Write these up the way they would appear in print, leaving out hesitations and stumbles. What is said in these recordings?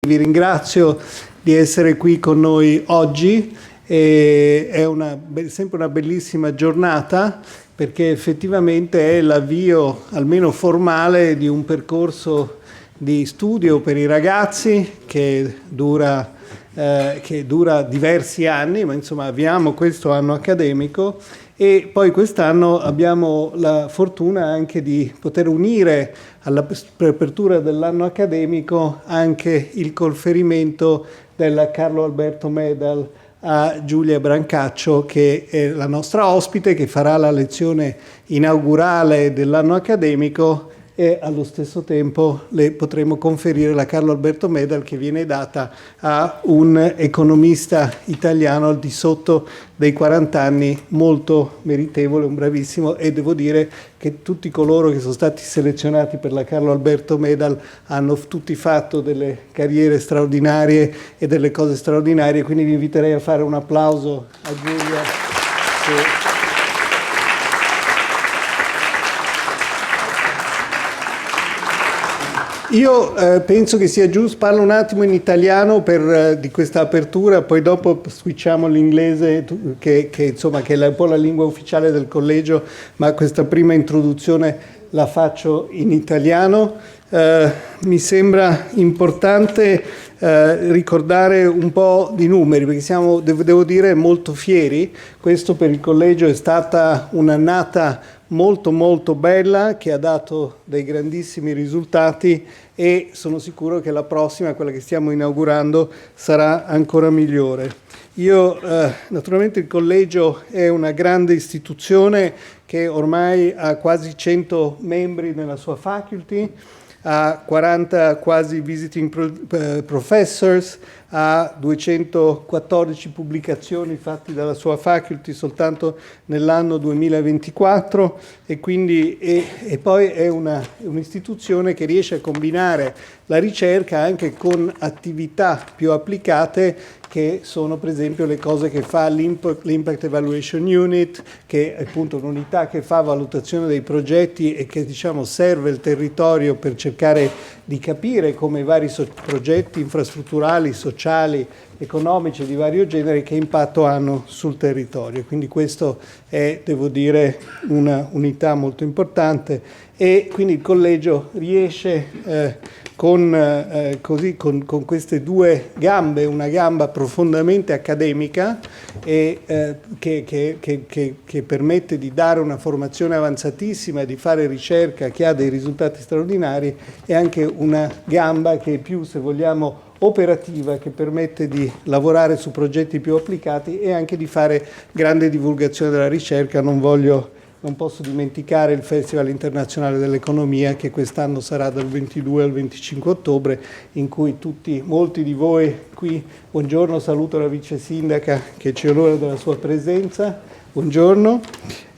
Vi ringrazio di essere qui con noi oggi. È sempre una bellissima giornata perché effettivamente è l'avvio, almeno formale, di un percorso di studio per i ragazzi che dura diversi anni, ma insomma avviamo questo anno accademico e poi quest'anno abbiamo la fortuna anche di poter unire all'apertura dell'anno accademico anche il conferimento della Carlo Alberto Medal a Giulia Brancaccio, che è la nostra ospite, che farà la lezione inaugurale dell'anno accademico, e allo stesso tempo le potremo conferire la Carlo Alberto Medal, che viene data a un economista italiano al di sotto dei 40 anni, molto meritevole, un bravissimo, e devo dire che tutti coloro che sono stati selezionati per la Carlo Alberto Medal hanno tutti fatto delle carriere straordinarie e delle cose straordinarie, quindi vi inviterei a fare un applauso a Giulia. Io penso che sia giusto, parlo un attimo in italiano di questa apertura, poi dopo switchiamo all'inglese che è un po' la lingua ufficiale del collegio, ma questa prima introduzione la faccio in italiano. Mi sembra importante ricordare un po' di numeri, perché siamo, devo dire, molto fieri. Questo per il collegio è stata un'annata molto molto bella, che ha dato dei grandissimi risultati, e sono sicuro che la prossima, quella che stiamo inaugurando, sarà ancora migliore. Naturalmente il collegio è una grande istituzione che ormai ha quasi 100 membri nella sua faculty, ha 40 quasi visiting professors, ha 214 pubblicazioni fatte dalla sua faculty soltanto nell'anno 2024 e poi è un'istituzione che riesce a combinare la ricerca anche con attività più applicate, che sono per esempio le cose che fa l'Impact Evaluation Unit, che è appunto un'unità che fa valutazione dei progetti e che serve il territorio per cercare di capire come i vari progetti infrastrutturali, sociali, economici di vario genere che impatto hanno sul territorio. Quindi questo è, devo dire, una unità molto importante, e quindi il collegio riesce con queste due gambe, una gamba profondamente accademica e che permette di dare una formazione avanzatissima, di fare ricerca che ha dei risultati straordinari, e anche una gamba che è più, se vogliamo, operativa, che permette di lavorare su progetti più applicati e anche di fare grande divulgazione della ricerca. Non posso dimenticare il Festival Internazionale dell'Economia, che quest'anno sarà dal 22 al 25 ottobre, in cui molti di voi qui, buongiorno, saluto la vice sindaca che ci onora della sua presenza, buongiorno,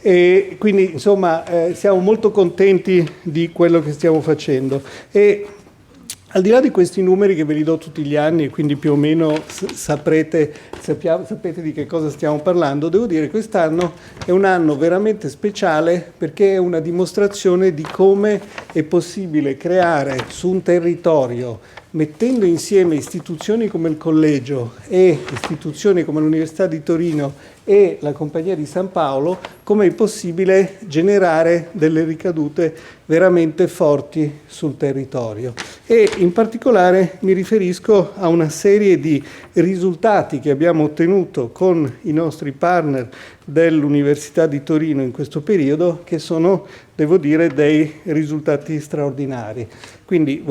e quindi insomma siamo molto contenti di quello che stiamo facendo. E al di là di questi numeri che ve li do tutti gli anni, quindi più o meno sapete di che cosa stiamo parlando, devo dire che quest'anno è un anno veramente speciale, perché è una dimostrazione di come è possibile creare su un territorio, mettendo insieme istituzioni come il Collegio e istituzioni come l'Università di Torino e la Compagnia di San Paolo, come è possibile generare delle ricadute veramente forti sul territorio. E in particolare mi riferisco a una serie di risultati che abbiamo ottenuto con i nostri partner dell'Università di Torino in questo periodo, che sono, devo dire, dei risultati straordinari. Quindi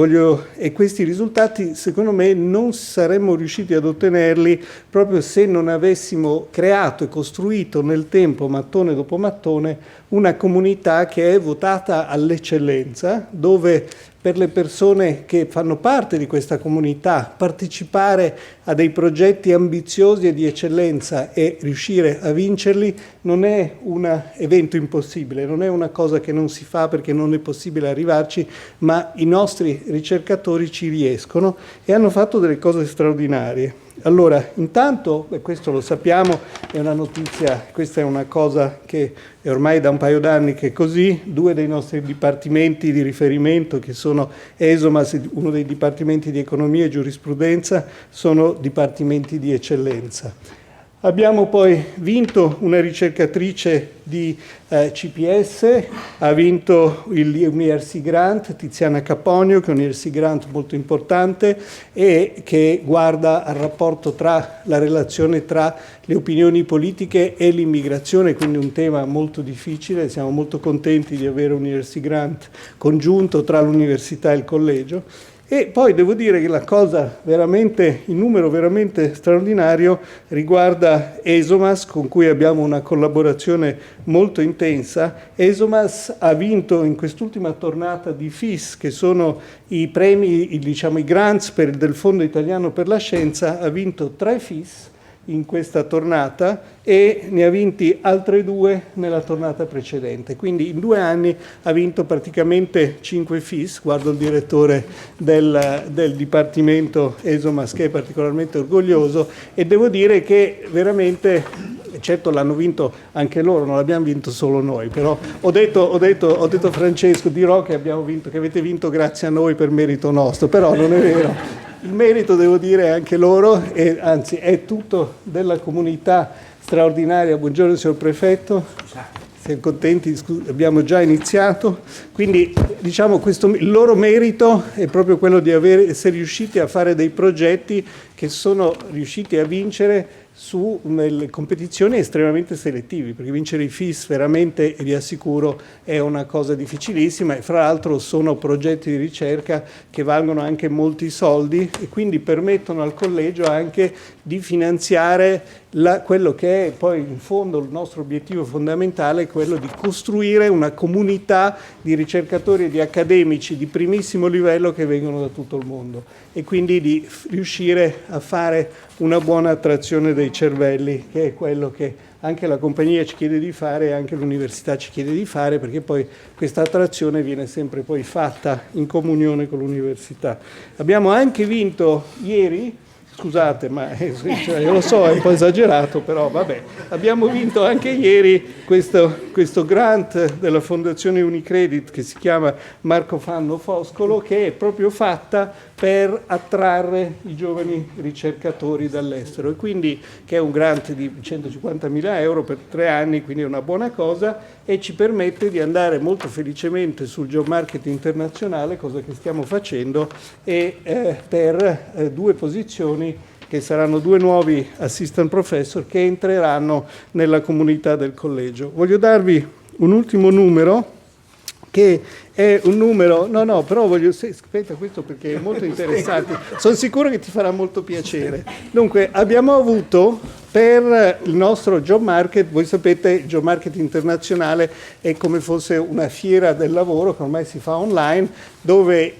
e questi risultati, secondo me, non saremmo riusciti ad ottenerli proprio se non avessimo creato e costruito nel tempo, mattone dopo mattone, una comunità che è votata all'eccellenza, dove per le persone che fanno parte di questa comunità partecipare a dei progetti ambiziosi e di eccellenza e riuscire a vincerli non è un evento impossibile, non è una cosa che non si fa perché non è possibile arrivarci, ma i nostri ricercatori ci riescono e hanno fatto delle cose straordinarie. Allora, intanto, questo lo sappiamo, è una notizia, questa è una cosa che è ormai da un paio d'anni che è così, 2 dei nostri dipartimenti di riferimento, che sono ESOMAS, uno dei dipartimenti di economia e giurisprudenza, sono dipartimenti di eccellenza. Abbiamo poi vinto una ricercatrice di CPS, ha vinto l'UMRC Grant, Tiziana Caponio, che è un UMRC Grant molto importante e che guarda al rapporto tra la relazione tra le opinioni politiche e l'immigrazione, quindi un tema molto difficile. Siamo molto contenti di avere un UMRC Grant congiunto tra l'università e il collegio. E poi devo dire che la cosa veramente, il numero veramente straordinario riguarda ESOMAS, con cui abbiamo una collaborazione molto intensa. ESOMAS ha vinto in quest'ultima tornata di FIS, che sono i premi, diciamo i grants del Fondo Italiano per la Scienza, ha vinto 3 FIS in questa tornata e ne ha vinti altre 2 nella tornata precedente. Quindi in 2 anni ha vinto praticamente 5 FIS. Guardo il direttore del Dipartimento ESOMAS che è particolarmente orgoglioso e devo dire che veramente, certo l'hanno vinto anche loro, non l'abbiamo vinto solo noi, però ho detto a Francesco, dirò che abbiamo vinto, che avete vinto grazie a noi per merito nostro, però non è vero. Il merito, devo dire, è anche loro, e anzi è tutto della comunità straordinaria. Buongiorno signor Prefetto, siamo contenti, abbiamo già iniziato. Quindi diciamo il loro merito è proprio quello di essere riusciti a fare dei progetti che sono riusciti a vincere su competizioni estremamente selettivi, perché vincere i FIS veramente, vi assicuro, è una cosa difficilissima e fra l'altro sono progetti di ricerca che valgono anche molti soldi e quindi permettono al collegio anche di finanziare quello che è poi in fondo il nostro obiettivo fondamentale, quello di costruire una comunità di ricercatori e di accademici di primissimo livello che vengono da tutto il mondo e quindi di riuscire a fare una buona attrazione dei cervelli, che è quello che anche la compagnia ci chiede di fare e anche l'università ci chiede di fare, perché poi questa attrazione viene sempre poi fatta in comunione con l'università. Abbiamo anche vinto ieri, scusate, ma io lo so, è un po' esagerato, però vabbè. Abbiamo vinto anche ieri questo grant della Fondazione Unicredit che si chiama Marco Fanno Foscolo, che è proprio fatta per attrarre i giovani ricercatori dall'estero e quindi che è un grant di 150.000 euro per 3 anni, quindi è una buona cosa e ci permette di andare molto felicemente sul job market internazionale, cosa che stiamo facendo, e per 2 posizioni che saranno 2 nuovi assistant professor che entreranno nella comunità del collegio. Voglio darvi un ultimo numero che è un numero, però voglio, aspetta questo perché è molto interessante, sono sicuro che ti farà molto piacere. Dunque, abbiamo avuto per il nostro job market, voi sapete, il job market internazionale è come fosse una fiera del lavoro che ormai si fa online, dove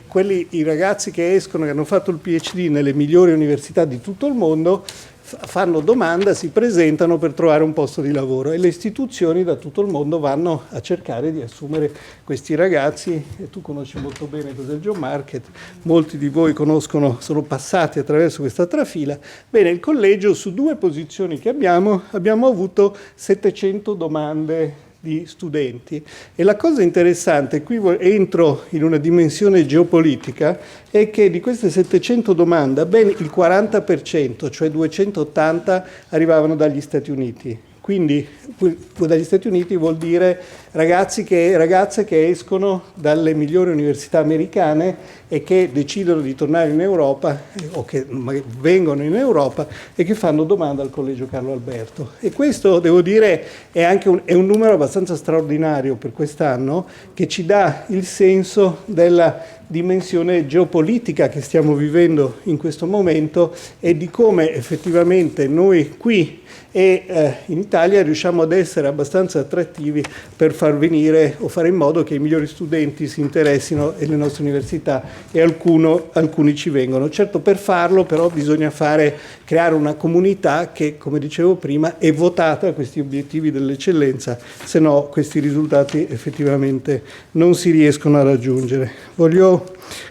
i ragazzi che escono, che hanno fatto il PhD nelle migliori università di tutto il mondo, fanno domanda, si presentano per trovare un posto di lavoro e le istituzioni da tutto il mondo vanno a cercare di assumere questi ragazzi e tu conosci molto bene cos'è il job market, molti di voi sono passati attraverso questa trafila. Bene, il collegio su 2 posizioni che abbiamo avuto 700 domande di studenti e la cosa interessante, qui entro in una dimensione geopolitica, è che di queste 700 domande ben il 40%, cioè 280, arrivavano dagli Stati Uniti. Quindi dagli Stati Uniti vuol dire ragazze che escono dalle migliori università americane e che decidono di tornare in Europa o che vengono in Europa e che fanno domanda al Collegio Carlo Alberto. E questo, devo dire, è un numero abbastanza straordinario per quest'anno, che ci dà il senso della dimensione geopolitica che stiamo vivendo in questo momento e di come effettivamente noi qui e in Italia riusciamo ad essere abbastanza attrattivi per far venire o fare in modo che i migliori studenti si interessino alle nostre università e alcuni ci vengono. Certo, per farlo però bisogna creare una comunità che, come dicevo prima, è votata a questi obiettivi dell'eccellenza, se no questi risultati effettivamente non si riescono a raggiungere. Voglio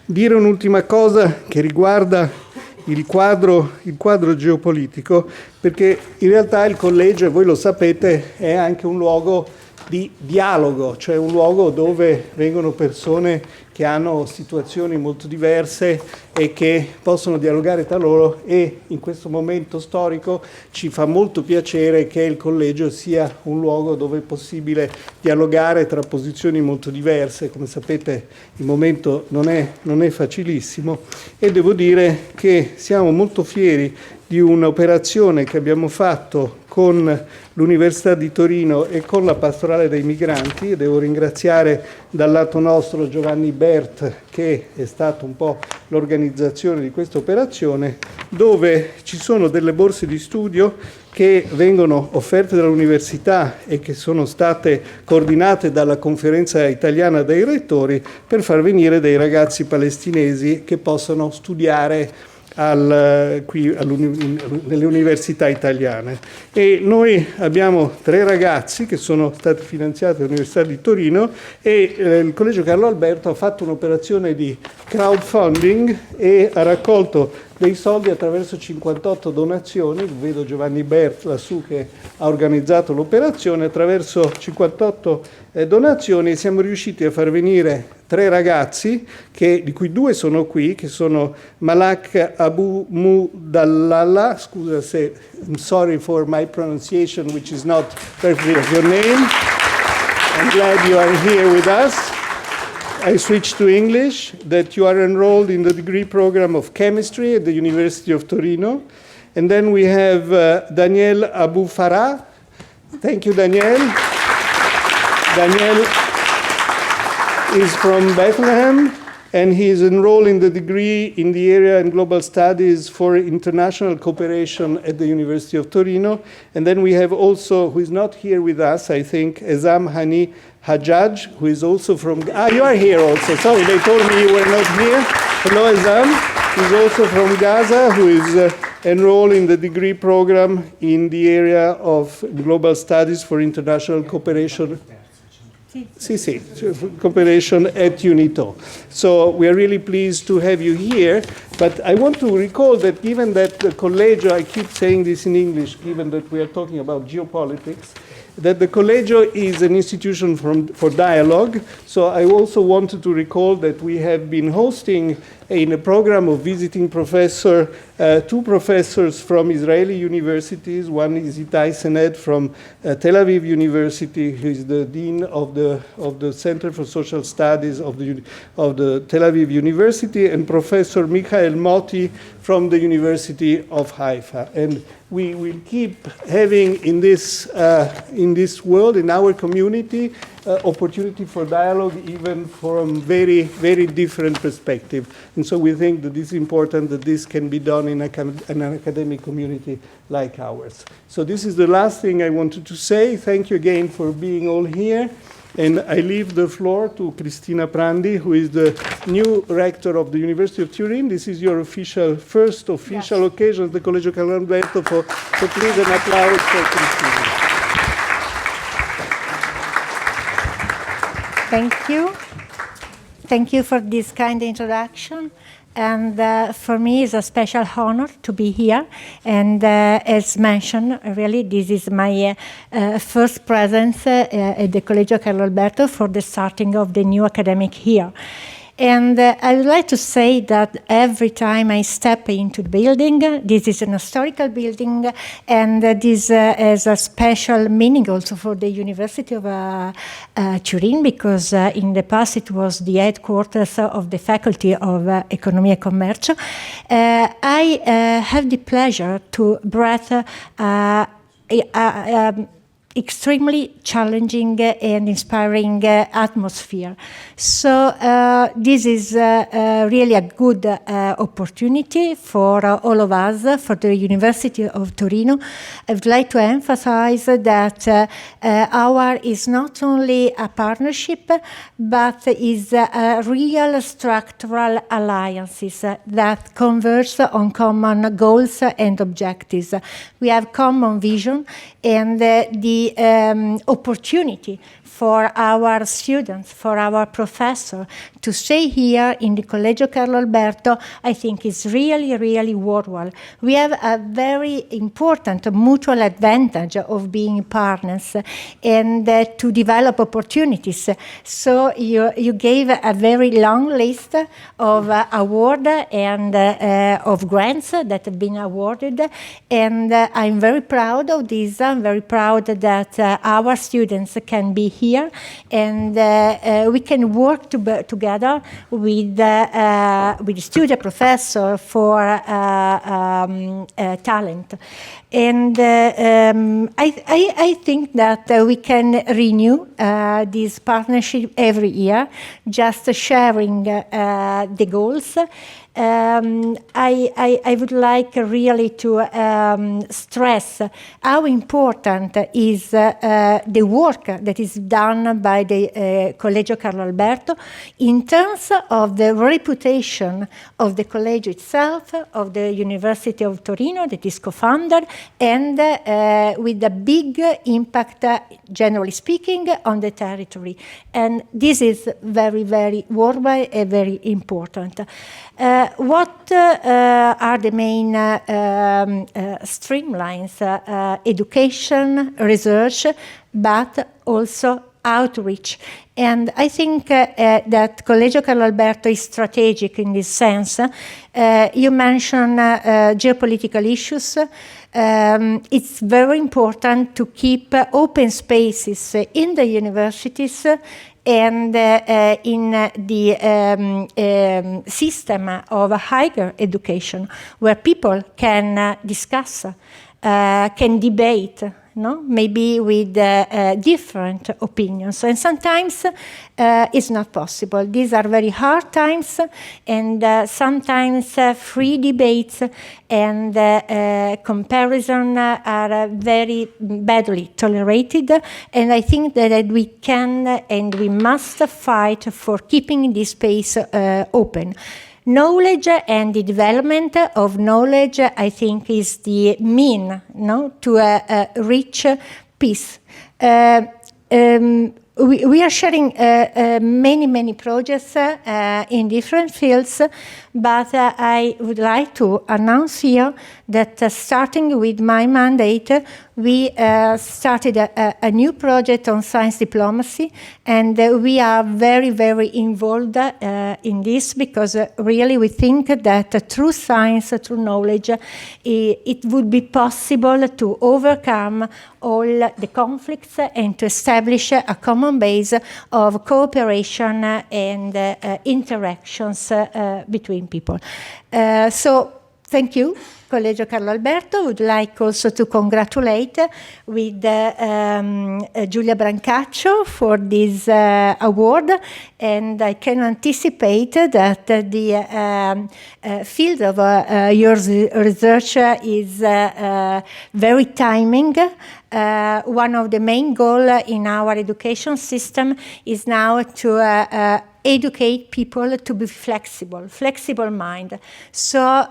dire un'ultima cosa che riguarda il quadro geopolitico, perché in realtà il collegio, e voi lo sapete, è anche un luogo di dialogo, cioè un luogo dove vengono persone che hanno situazioni molto diverse e che possono dialogare tra loro, e in questo momento storico ci fa molto piacere che il collegio sia un luogo dove è possibile dialogare tra posizioni molto diverse. Come sapete il momento non è facilissimo, e devo dire che siamo molto fieri di un'operazione che abbiamo fatto con l'Università di Torino e con la Pastorale dei Migranti, e devo ringraziare dal lato nostro Giovanni Bert, che è stato un po' l'organizzazione di questa operazione, dove ci sono delle borse di studio che vengono offerte dall'università e che sono state coordinate dalla Conferenza Italiana dei Rettori per far venire dei ragazzi palestinesi che possano studiare qui nelle università italiane. E noi abbiamo 3 ragazzi che sono stati finanziati dall'Università di Torino, e il Collegio Carlo Alberto ha fatto un'operazione di crowdfunding e ha raccolto dei soldi attraverso 58 donazioni. Vedo Giovanni Bert lassù che ha organizzato l'operazione. Attraverso 58 donazioni siamo riusciti a far venire 3 ragazzi, di cui 2 sono qui, che sono Malak Abu Mudallala, scusa se, I'm sorry for my pronunciation, which is not perfectly of your name. I'm glad you are here with us. I switch to English, that you are enrolled in the degree program of chemistry at the University of Torino. And then we have Daniel Abu Farah. Thank you, Daniel. Daniel is from Bethlehem, and he is enrolled in the degree in the area in global studies for international cooperation at the University of Torino. And then we have also, who is not here with us, I think, Ezam Hani Hajjaj, who is also from... you are here also. Sorry, they told me you were not here. Hello, Ezam. He's also from Gaza, who is enrolled in the degree program in the area of global studies for international cooperation. Sì, cooperation at UNITO. So we are really pleased to have you here, but I want to recall that given that the Collegio, I keep saying this in English, given that we are talking about geopolitics, that the Collegio is an institution for dialogue. So I also wanted to recall that we have been hosting in a program of visiting 2 professors from Israeli universities. One is Itai Sened from Tel Aviv University, who is the dean of the Center for Social Studies of the Tel Aviv University, and Professor Michael Moti from the University of Haifa. And we will keep having in this world, in our community, opportunity for dialogue, even from very, very different perspective. And so we think that it's important that this can be done in an academic community like ours. So this is the last thing I wanted to say. Thank you again for being all here. And I leave the floor to Cristina Prandi, who is the new rector of the University of Turin. This is your first official occasion at the Collegio Carlo Alberto. So please an applause for Cristina. Thank you. Thank you for this kind introduction. And for me, it's a special honor to be here. And as mentioned, really, this is my first presence at the Collegio Carlo Alberto for the starting of the new academic year. And I would like to say that every time I step into the building, this is an historical building, and this has a special meaning also for the University of Turin, because in the past it was the headquarters of the Faculty of Economy and Commercio. I have the pleasure to breathe extremely challenging and inspiring atmosphere. So this is really a good opportunity for all of us, for the University of Torino. I would like to emphasize that our is not only a partnership, but is a real structural alliances that converge on common goals and objectives. We have common vision, and the the opportunity for our students, for our professor to stay here in the Collegio Carlo Alberto, I think is really, really worthwhile. We have a very important mutual advantage of being partners and to develop opportunities. So you gave a very long list of awards and of grants that have been awarded, and I'm very proud of this. I'm very proud that our students can be here, and we can work together with the student professor for talent. And I think that we can renew this partnership every year, just sharing the goals. I would like really to stress how important is the work that is done by the Collegio Carlo Alberto in terms of the reputation of the Collegio itself, of the University of Torino that is co-founded, and with a big impact, generally speaking, on the territory. And this is very, very worthwhile and very important. What are the main streamlines? Education, research, but also outreach. And I think that Collegio Carlo Alberto is strategic in this sense. You mentioned geopolitical issues. It's very important to keep open spaces in the universities and in the system of higher education, where people can discuss, can debate, no? Maybe with different opinions. And sometimes it's not possible. These are very hard times, and sometimes free debates and comparison are very badly tolerated. And I think that we can and we must fight for keeping this space open. Knowledge and the development of knowledge, I think, is the mean, no, to reach peace. We are sharing many projects in different fields, but I would like to announce here that starting with my mandate, we started a new project on science diplomacy, and we are very involved in this, because really we think that through science, through knowledge, it would be possible to overcome all the conflicts and to establish a common base of cooperation and interactions between people. So thank you, Collegio Carlo Alberto. Would like also to congratulate with Giulia Brancaccio for this award, and I can anticipate that the field of your research is very timing. One of the main goals in our education system is now to educate people to be flexible mind. So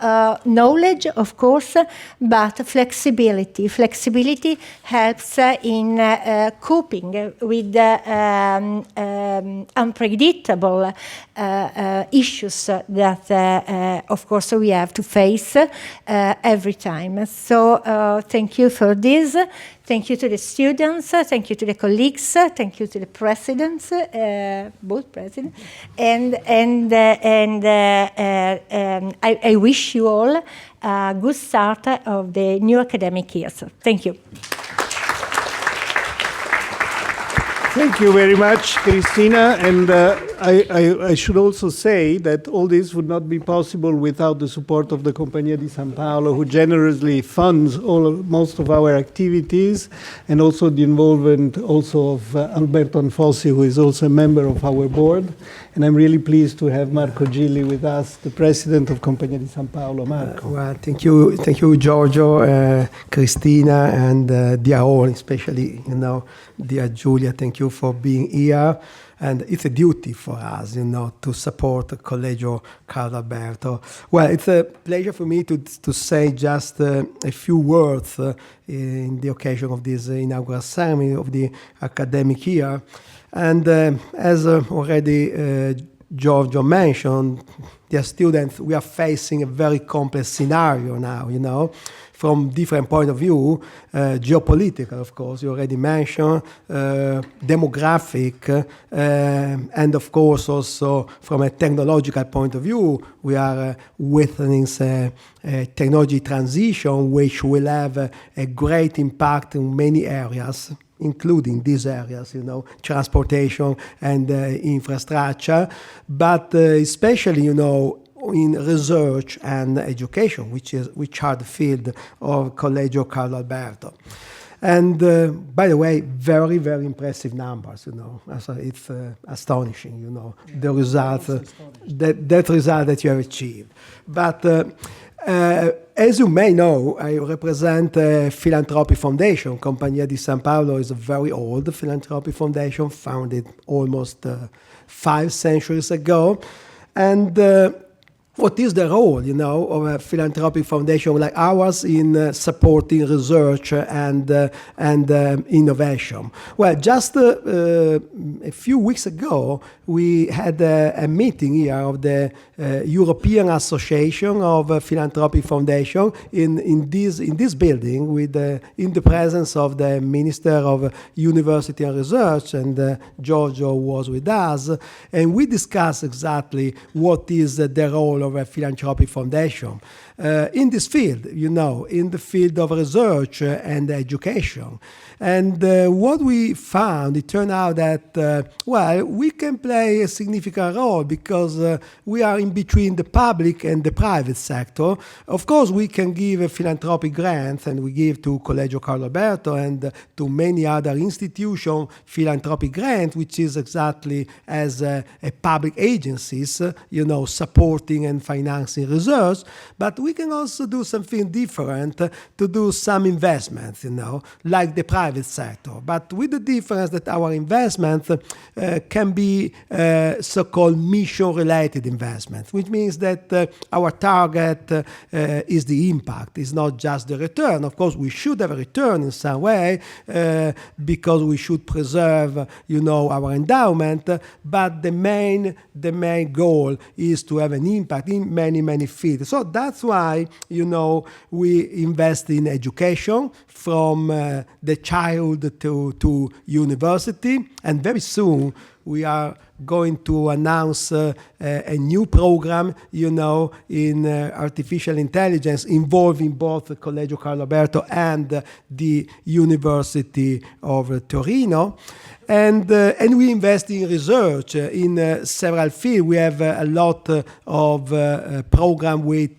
knowledge, of course, but flexibility. Flexibility helps in coping with unpredictable issues that, of course, we have to face every time. So thank you for this. Thank you to the students, thank you to the colleagues, thank you to the presidents, both presidents, and I wish you all a good start of the new academic year. So, thank you. Thank you very much, Cristina. And I should also say that all this would not be possible without the support of the Compagnia di San Paolo, who generously funds most of our activities, and also the involvement also of Alberto Anfossi, who is also a member of our board. And I'm really pleased to have Marco Gilli with us, the president of Compagnia di San Paolo. Marco. Well, thank you, Giorgio, Cristina, and dear all, especially, dear Giulia. Thank you you for being here. And it's a duty for us, to support Collegio Carlo Alberto. Well, it's a pleasure for me to say just a few words in the occasion of this inaugural ceremony of the academic year. And as already Giorgio mentioned, dear students, we are facing a very complex scenario now, from different point of view, geopolitical, of course, you already mentioned, demographic, and of course also from a technological point of view, we are witnessing a technology transition which will have a great impact in many areas, including these areas, transportation and infrastructure, but especially, in research and education, which are the field of Collegio Carlo Alberto. And by the way, very, very impressive numbers, So it's astonishing, the results, that result that you have achieved. But as you may know, I represent a philanthropic foundation. Compagnia di San Paolo is a very old philanthropic foundation, founded almost 5 centuries ago. And what is the role, of a philanthropic foundation like ours in supporting research and innovation? Well, just a few weeks ago, we had a meeting here of the European Association of Philanthropic Foundation in this building, in the presence of the Minister of University and Research, and Giorgio was with us, and we discussed exactly what is the role of a philanthropic foundation in this field, in the field of research and education. And what we found, it turned out that, we can play a significant role because we are in between the public and the private sector. Of course, we can give philanthropic grants, and we give to Collegio Carlo Alberto and to many other institutions philanthropic grants, which is exactly as a public agencies, supporting and financing research. But we can also do something different to do some investments, like the private sector. But with the difference that our investments can be so-called mission-related investments, which means that our target is the impact. It's not just the return. Of course, we should have a return in some way because we should preserve, our endowment. But the main goal is to have an impact in many, many fields. So that's why, we invest in education from the child to university. And very soon we are going to announce a new program, in artificial intelligence involving both Collegio Carlo Alberto and the University of Torino. And we invest in research in several fields. We have a lot of program with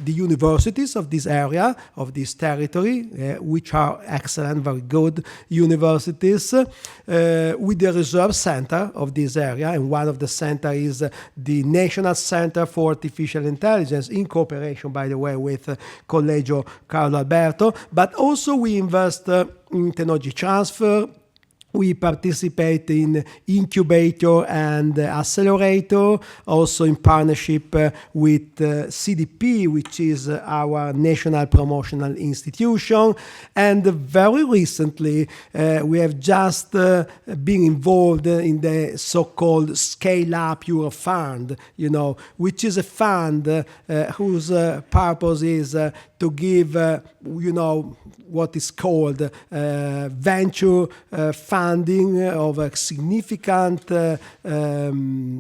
the universities of this area, of this territory, which are excellent, very good universities, with the research center of this area. And one of the centers is the National Center for Artificial Intelligence, in cooperation, by the way, with Collegio Carlo Alberto. But also we invest in technology transfer. We participate in incubator and accelerator, also in partnership with CDP, which is our national promotional institution. And very recently, we have just been involved in the so-called Scale Up Euro Fund, which is a fund whose purpose is to give, what is called venture funding of a significant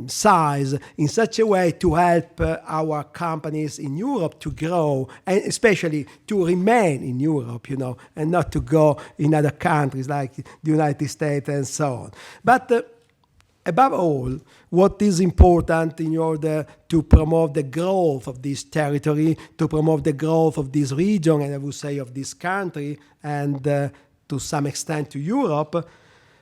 size in such a way to help our companies in Europe to grow, and especially to remain in Europe, and not to go in other countries like the United States and so on. But above all, what is important in order to promote the growth of this territory, to promote the growth of this region, and I would say of this country, and to some extent to Europe,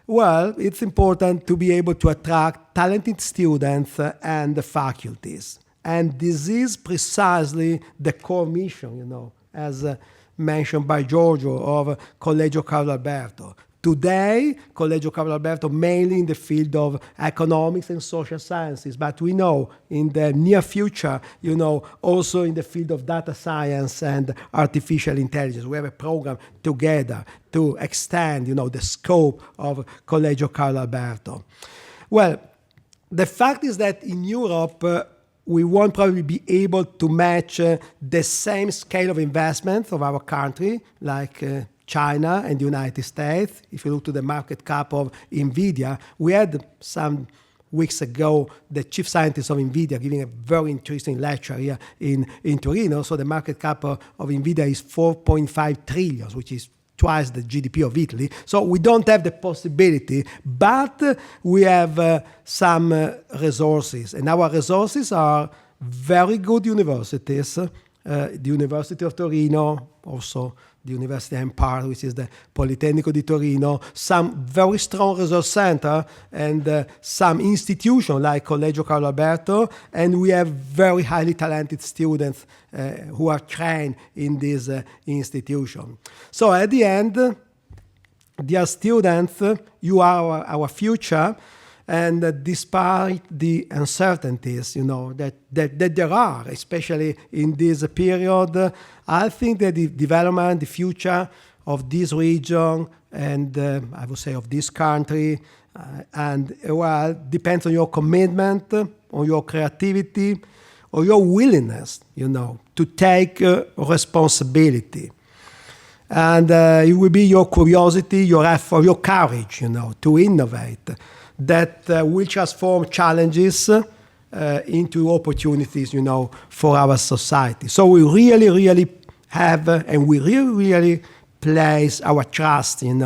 well, it's important to be able to attract talented students and faculties. And this is precisely the core mission, as mentioned by Giorgio, of Collegio Carlo Alberto, Today, Collegio Carlo Alberto mainly in the field of economics and social sciences, but we know in the near future, also in the field of data science and artificial intelligence. We have a program together to extend, the scope of Collegio Carlo Alberto. Well, the fact is that in Europe, we won't probably be able to match the same scale of investment of our country, like China and the United States. If you look to the market cap of NVIDIA, we had some weeks ago the chief scientist of NVIDIA giving a very interesting lecture here in Turin. So the market cap of NVIDIA is 4.5 trillion, which is twice the GDP of Italy. So we don't have the possibility, but we have some resources. And our resources are very good universities, the University of Torino, also the University Empire, which is the Politecnico di Torino, some very strong resource center, and some institution like Collegio Carlo Alberto, and we have very highly talented students who are trained in this institution. So at the end, dear students, you are our future, and despite the uncertainties, that there are, especially in this period, I think that the development, the future of this region, and I would say of this country, depends on your commitment, on your creativity, on your willingness, to take responsibility. And it will be your curiosity, your effort, your courage, to innovate, that will transform challenges into opportunities, for our society. So we really, really have, and we really, really place our trust, in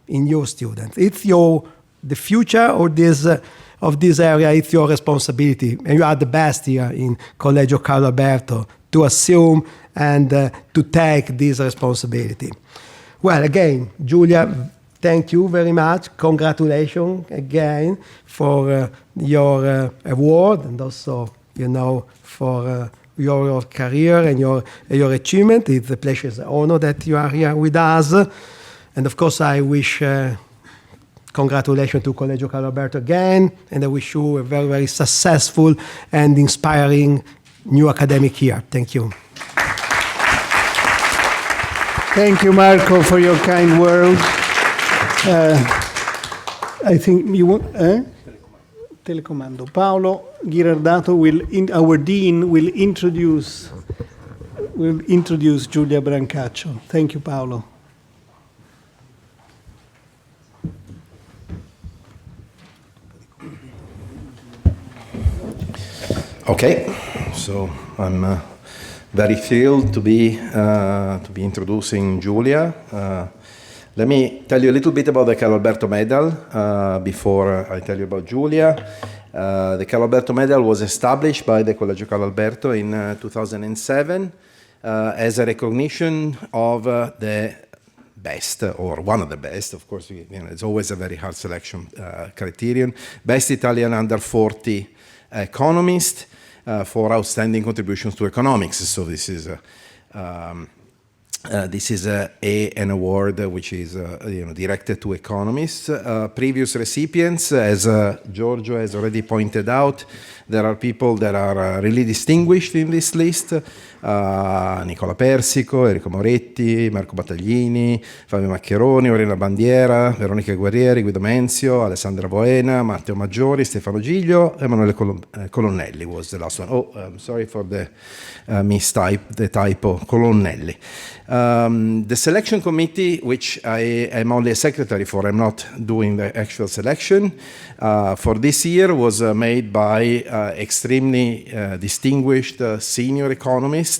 your students. It's the future of this area. It's your responsibility, and you are the best here in Collegio Carlo Alberto to assume and to take this responsibility. Well, again, Giulia, thank you very much. Congratulations again for your award, and also, for your career and your achievement. It's a pleasure, it's an honor that you are here with us. And of course, I wish congratulations to Collegio Carlo Alberto again, and I wish you a very, very successful and inspiring new academic year. Thank you. Thank you, Marco, for your kind words. I think you want... Telecomando. Paolo Ghirardato our dean, will introduce Giulia Brancaccio. Thank you, Paolo. Okay, so I'm very thrilled to be introducing Giulia. Let me tell you a little bit about the Carlo Alberto Medal before I tell you about Giulia. The Carlo Alberto Medal was established by the Collegio Carlo Alberto in 2007 as a recognition of the best, or one of the best. Of course, it's always a very hard selection criterion. Best Italian under 40 economist for outstanding contributions to economics. So this is an award which is directed to economists. Previous recipients, as Giorgio has already pointed out, there are people that are really distinguished in this list. Nicola Persico, Enrico Moretti, Marco Battaglini, Fabio Maccheroni, Oriana Bandiera, Veronica Guerrieri, Guido Menzio, Alessandra Boena, Matteo Maggiori, Stefano Giglio, Emanuele Colonnelli was the last one. Oh, I'm sorry for the typo, Colonnelli. The selection committee, which I am only a secretary for, I'm not doing the actual selection, for this year was made by extremely distinguished senior economists,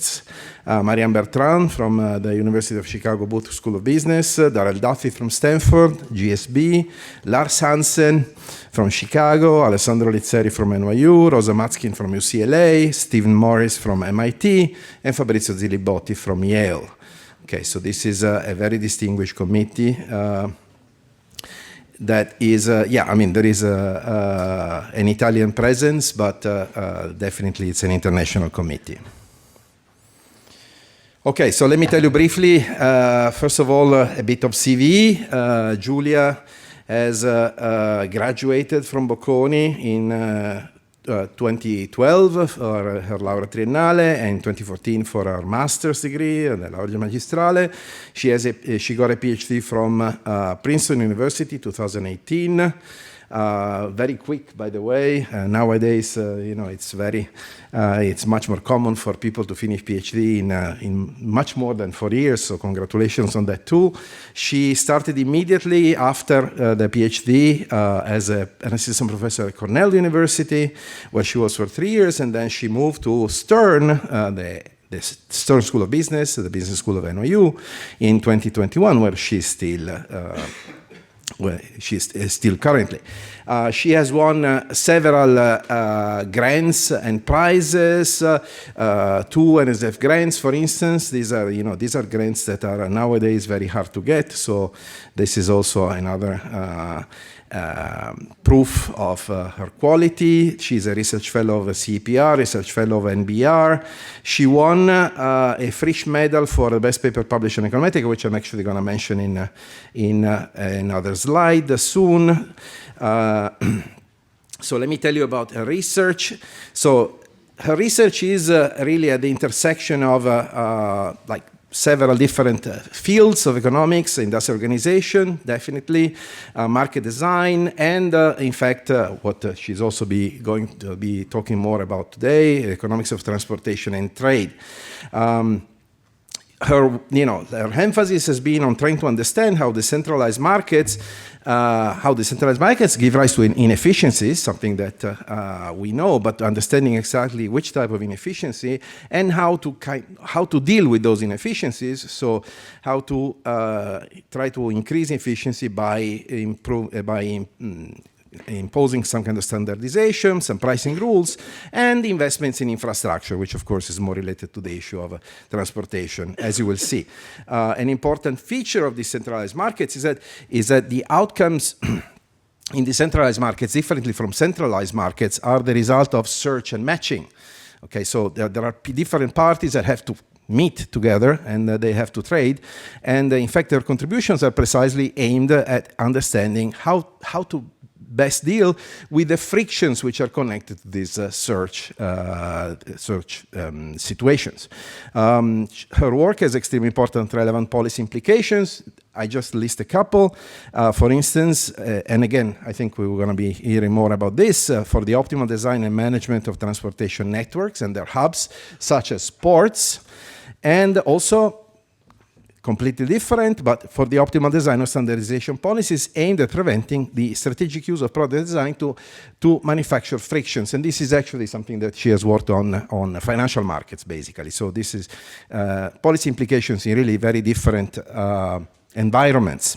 Marianne Bertrand from the University of Chicago Booth School of Business, Darrell Duffy from Stanford, GSB, Lars Hansen from Chicago, Alessandro Lizzeri from NYU, Rosa Matzkin from UCLA, Stephen Morris from MIT, and Fabrizio Zilibotti from Yale. Okay, so this is a very distinguished committee. That is, there is an Italian presence, but definitely it's an international committee. Okay, so let me tell you briefly, first of all, a bit of CV. Giulia has graduated from Bocconi in 2012 for her laurea triennale and 2014 for her master's degree, la laurea magistrale. She got a PhD from Princeton University, 2018. Very quick, by the way. Nowadays, it's much more common for people to finish PhD in much more than 4 years. So congratulations on that too. She started immediately after the PhD as an assistant professor at Cornell University, where she was for 3 years, and then she moved to Stern, the Stern School of Business, the Business School of NYU, in 2021, where she's still currently. She has won several grants and prizes, 2 NSF grants, for instance. These are grants that are nowadays very hard to get. So this is also another proof of her quality. She's a research fellow of CEPR, research fellow of NBR. She won a Frisch medal for the best paper published in econometrics, which I'm actually going to mention in another slide soon. So let me tell you about her research. So her research is really at the intersection of several different fields of economics, industrial organization, definitely, market design, and in fact, what she's also going to be talking more about today, economics of transportation and trade. Her emphasis has been on trying to understand how decentralized markets give rise to inefficiencies, something that we know, but understanding exactly which type of inefficiency and how to deal with those inefficiencies. So how to try to increase efficiency by imposing some kind of standardization, some pricing rules, and investments in infrastructure, which of course is more related to the issue of transportation, as you will see. An important feature of decentralized markets is that the outcomes in decentralized markets, differently from centralized markets, are the result of search and matching. Okay, so there are different parties that have to meet together and they have to trade, and in fact their contributions are precisely aimed at understanding how to best deal with the frictions which are connected to these search situations. Her work has extremely important relevant policy implications. I just list a couple. For instance, and again, I think we're going to be hearing more about this, for the optimal design and management of transportation networks and their hubs, such as ports, and also completely different, but for the optimal design of standardization policies aimed at preventing the strategic use of product design to manufacture frictions. And this is actually something that she has worked on financial markets, basically. So this is policy implications in really very different environments.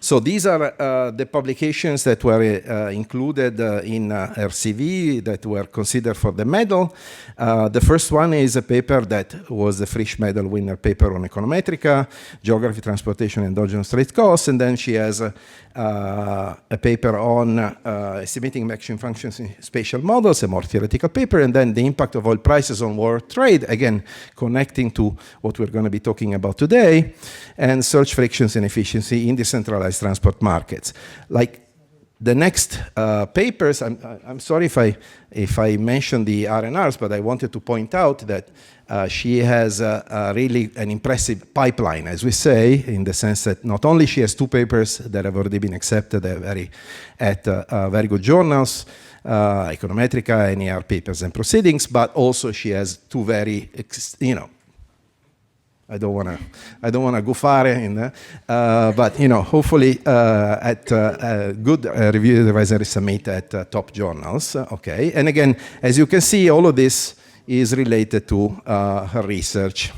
So these are the publications that were included in her CV that were considered for the medal. The first one is a paper that was the Frisch medal winner paper on econometrica, geography, transportation, endogenous trade costs, and then she has a paper on estimating matching functions in spatial models, a more theoretical paper, and then the impact of oil prices on world trade, again, connecting to what we're going to be talking about today, and search frictions and efficiency in decentralized transport markets. Like the next papers, I'm sorry if I mentioned the R&Rs, but I wanted to point out that she has really an impressive pipeline, as we say, in the sense that not only she has 2 papers that have already been accepted at very good journals, Econometrica, NER papers and proceedings, but also she has 2 very, I don't want to go far in there, but hopefully at good review advisory submit at top journals. Okay, and again, as you can see, all of this is related to her research.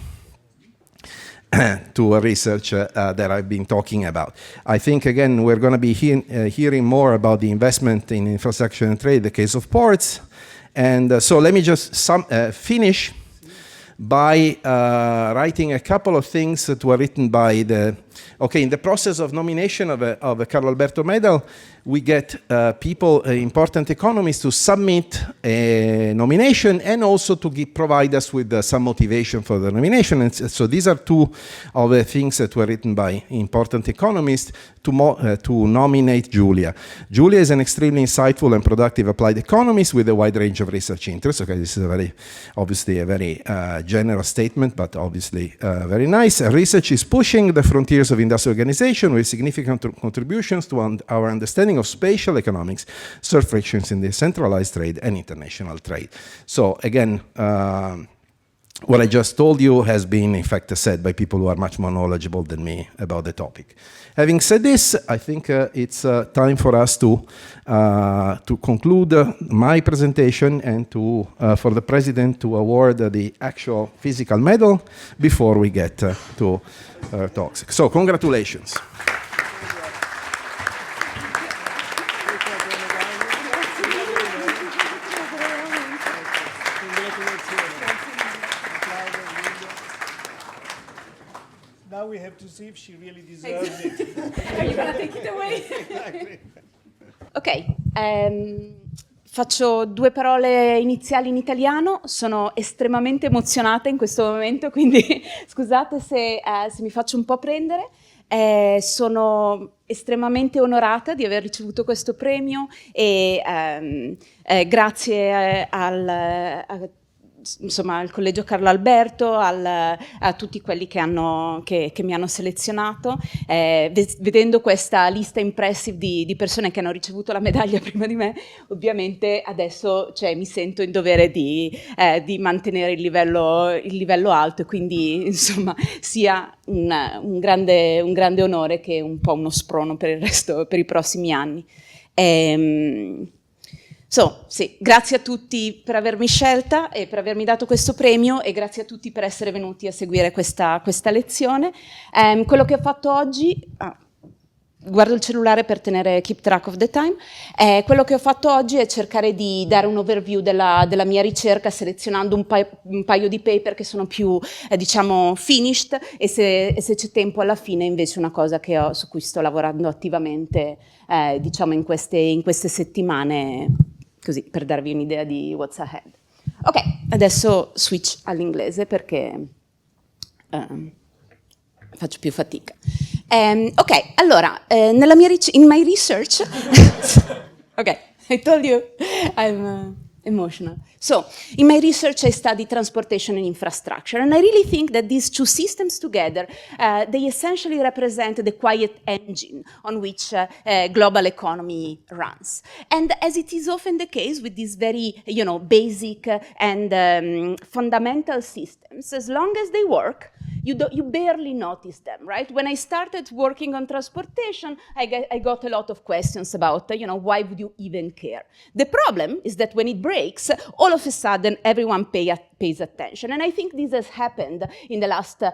That I've been talking about. I think, again, we're going to be hearing more about the investment in infrastructure and trade, the case of ports. And so let me just finish by writing a couple of things that were written by the Okay, in the process of nomination of a Carlo Alberto medal, we get people, important economists, to submit a nomination and also to provide us with some motivation for the nomination. And so these are two of the things that were written by important economists to nominate Giulia. Giulia is an extremely insightful and productive applied economist with a wide range of research interests. Okay, this is obviously a very general statement, but obviously very nice. Research is pushing the frontiers of industrial organization with significant contributions to our understanding of spatial economics, surf frictions in decentralized trade and international trade. So again, what I just told you has been, in fact, said by people who are much more knowledgeable than me about the topic. Having said this, I think it's time for us to conclude my presentation and for the president to award the actual physical medal before we get to talks. So, congratulations. Now we have to see if she really deserves it. Are you going to take it away? Exactly. Ok, faccio due parole iniziali in italiano. Sono estremamente emozionata in questo momento, quindi scusate se mi faccio un po' prendere. Sono estremamente onorata di aver ricevuto questo premio e grazie al Collegio Carlo Alberto, a tutti quelli che mi hanno selezionato. Vedendo questa lista impressive di persone che hanno ricevuto la medaglia prima di me, ovviamente adesso mi sento in dovere di mantenere il livello alto, e quindi insomma sia un grande onore che un po' uno sprono per i prossimi anni. Sì, grazie a tutti per avermi scelta e per avermi dato questo premio, e grazie a tutti per essere venuti a seguire questa lezione. Quello che ho fatto oggi... guardo il cellulare per keep track of the time. Quello che ho fatto oggi è cercare di dare un overview della mia ricerca, selezionando un paio di paper che sono più, finished, e se c'è tempo alla fine invece una cosa su cui sto lavorando attivamente, in queste settimane, così per darvi un'idea di what's ahead. Ok, adesso switch all'inglese perché faccio più fatica. Ok, allora, in my research, ok, I told you I'm emotional. So, in my research I study transportation and infrastructure, and I really think that these two systems together, they essentially represent the quiet engine on which global economy runs. And as it is often the case with these very, basic and fundamental systems, as long as they work, you barely notice them, right? When I started working on transportation, I got a lot of questions about, why would you even care? The problem is that when it breaks, all of a sudden everyone pays attention. And I think this has happened in the last,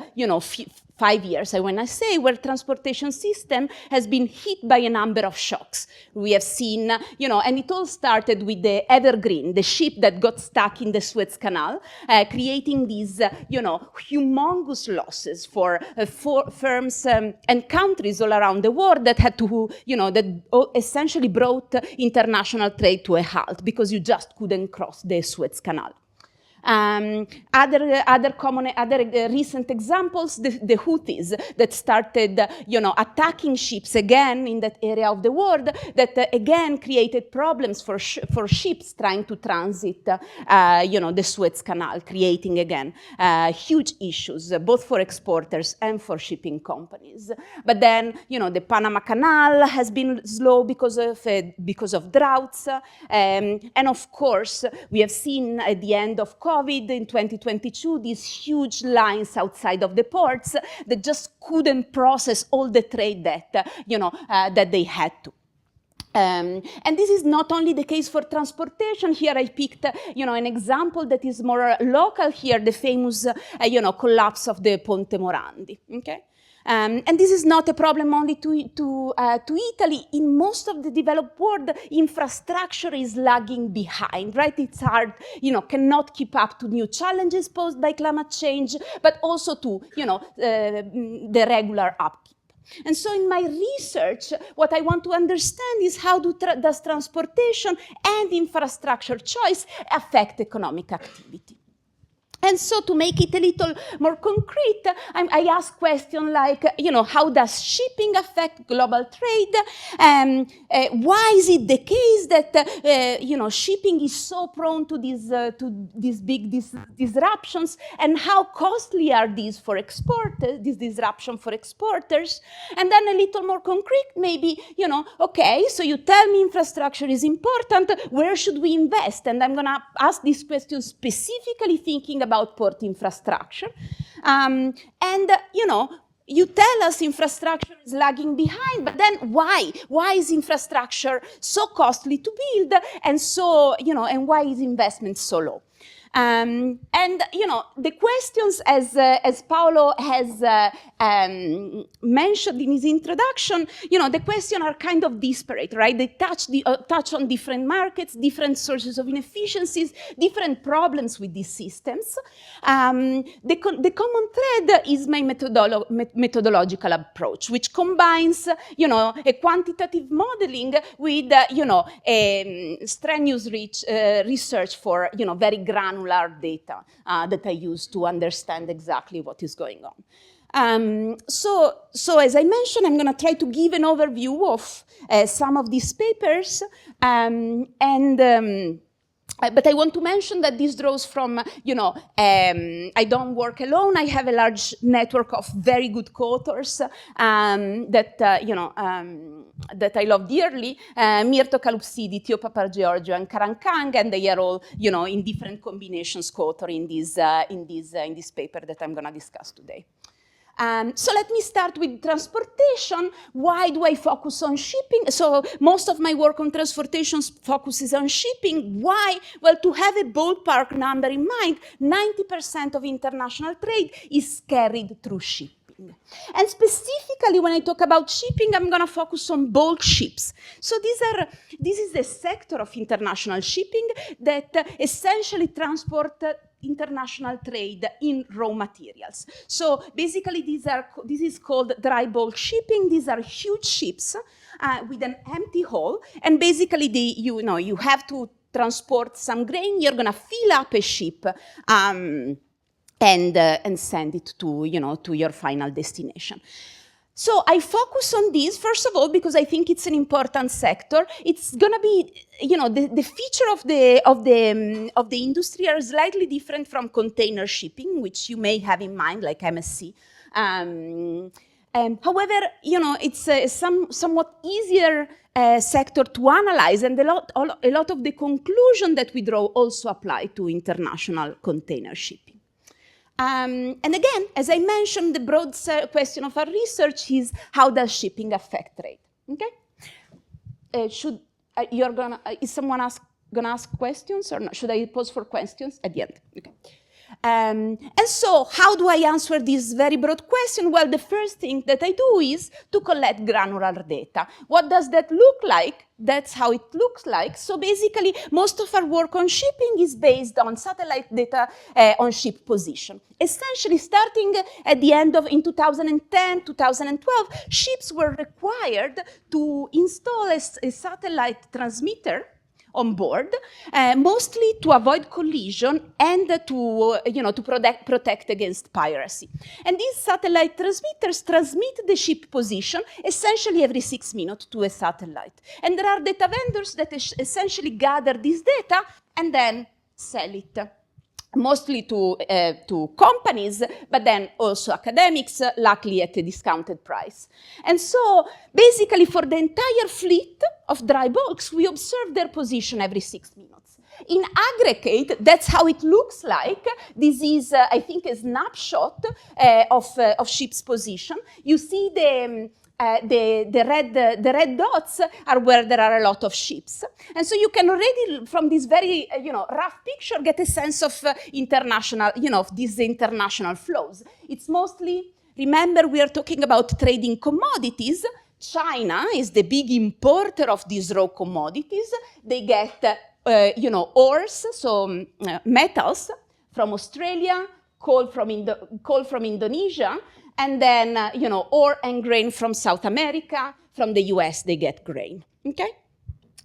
5 years, when I say where transportation system has been hit by a number of shocks. We have seen, and it all started with the Evergreen, the ship that got stuck in the Suez Canal, creating these, humongous losses for firms and countries all around the world that had to, that essentially brought international trade to a halt because you just couldn't cross the Suez Canal. Other recent examples, the Houthis that started, attacking ships again in that area of the world, that again created problems for ships trying to transit, the Suez Canal, creating again huge issues both for exporters and for shipping companies. But then, the Panama Canal has been slow because of droughts, and of course we have seen at the end of COVID in 2022, these huge lines outside of the ports that just couldn't process all the trade that, that they had to. And this is not only the case for transportation. Here I picked, an example that is more local here, the famous, collapse of the Ponte Morandi, okay? And this is not a problem only to Italy. In most of the developed world, infrastructure is lagging behind, right? It's hard, cannot keep up to new challenges posed by climate change, but also to, the regular upkeep. And so in my research, what I want to understand is how does transportation and infrastructure choice affect economic activity. And so to make it a little more concrete, I ask questions like, how does shipping affect global trade? Why is it the case that, shipping is so prone to these big disruptions? And how costly are these for exporters, this disruption for exporters? And then a little more concrete, maybe, okay, so you tell me infrastructure is important, where should we invest? And I'm gonna ask this question specifically thinking about port infrastructure. You tell us infrastructure is lagging behind, but then why? Why is infrastructure so costly to build, and so, and why is investment so low? The questions, as Paolo has mentioned in his introduction, the questions are kind of disparate, right? They touch on different markets, different sources of inefficiencies, different problems with these systems. The common thread is my methodological approach, which combines, a quantitative modeling with, strenuous research for, very granular data that I use to understand exactly what is going on. So as I mentioned, I'm going to try to give an overview of some of these papers, but I want to mention that this draws from, I don't work alone. I have a large network of very good co-authors that I love dearly. Mirto Kalupsidi, Tio Papagiorgio, and Karan Kang, and they are all, in different combinations co-author in this paper that I'm going to discuss today. So let me start with transportation. Why do I focus on shipping? So most of my work on transportation focuses on shipping. Why? Well, to have a ballpark number in mind, 90% of international trade is carried through shipping. And specifically, when I talk about shipping, I'm going to focus on bulk ships. So this is the sector of international shipping that essentially transport international trade in raw materials. So basically, this is called dry bulk shipping. These are huge ships with an empty hull, and basically, you have to transport some grain. You're going to fill up a ship. And send it to your final destination. So I focus on this, first of all, because I think it's an important sector. It's going to be, the feature of the industry are slightly different from container shipping, which you may have in mind, like MSC. However, it's a somewhat easier sector to analyze, and a lot of the conclusion that we draw also apply to international container shipping. And again, as I mentioned, the broad question of our research is how does shipping affect trade? Okay, is someone gonna ask questions or not? Should I pause for questions at the end? Okay. And so, how do I answer this very broad question? Well, the first thing that I do is to collect granular data. What does that look like? That's how it looks like. So basically, most of our work on shipping is based on satellite data on ship position. Essentially, starting at the end in 2010, 2012, ships were required to install a satellite transmitter on board, mostly to avoid collision and to protect against piracy. And these satellite transmitters transmit the ship position essentially every 6 minutes to a satellite. And there are data vendors that essentially gather this data and then sell it. Mostly to companies, but then also academics, luckily at a discounted price. And so basically for the entire fleet of dry bulks, we observe their position every 6 minutes. In aggregate, that's how it looks like. This is, I think, a snapshot of ship's position. You see the red dots are where there are a lot of ships. And so you can already, from this very, rough picture, get a sense of these international flows. It's mostly, remember, we are talking about trading commodities. China is the big importer of these raw commodities. They get, ores, so metals from Australia, coal from Indonesia, and then, ore and grain from South America. From the US, they get grain, okay?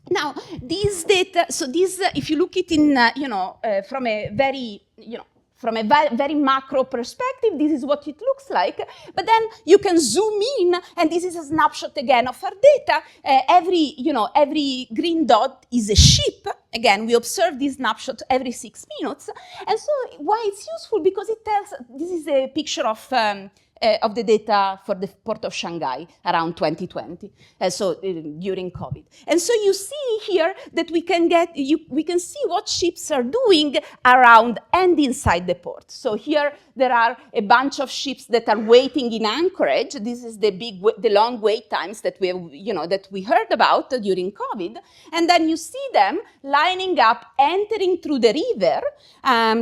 Now, these data, so these, if you look at it from a very, very macro perspective, this is what it looks like. But then you can zoom in, and this is a snapshot again of our data. Every green dot is a sheep. Again, we observe this snapshot every 6 minutes. And so why it's useful? Because it tells, this is a picture of the data for the port of Shanghai around 2020, during COVID. And so you see here that we can see what ships are doing around and inside the port. So here there are a bunch of ships that are waiting in anchorage. This is the long wait times that we heard about during COVID. And then you see them lining up, entering through the river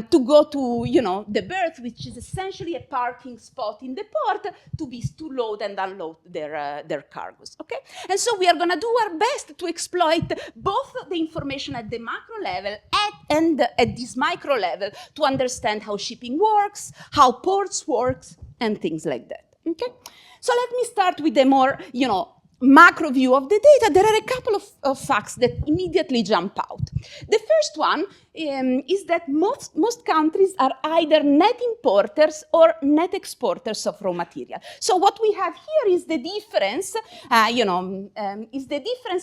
to go to the berth, which is essentially a parking spot in the port to load and unload their cargoes. Okay, and so we are going to do our best to exploit both the information at the macro level and at this micro level to understand how shipping works, how ports works, and things like that. Okay, so let me start with the more macro view of the data. There are a couple of facts that immediately jump out. The first one is that most countries are either net importers or net exporters of raw material. So what we have here is the difference,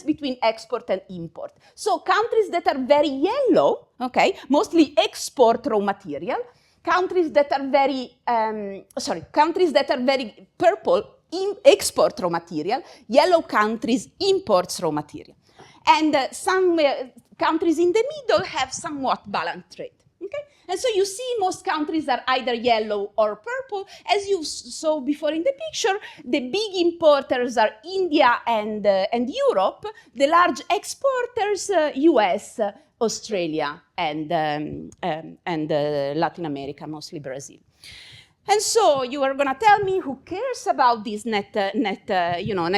between export and import. So countries that are very yellow, okay, mostly export raw material. Countries that are very purple, export raw material. Yellow countries imports raw material. And some countries in the middle have somewhat balanced trade. Okay? And so you see most countries are either yellow or purple. As you saw before in the picture, the big importers are India and Europe. The large exporters, US, Australia, and Latin America, mostly Brazil. And so you are going to tell me who cares about these net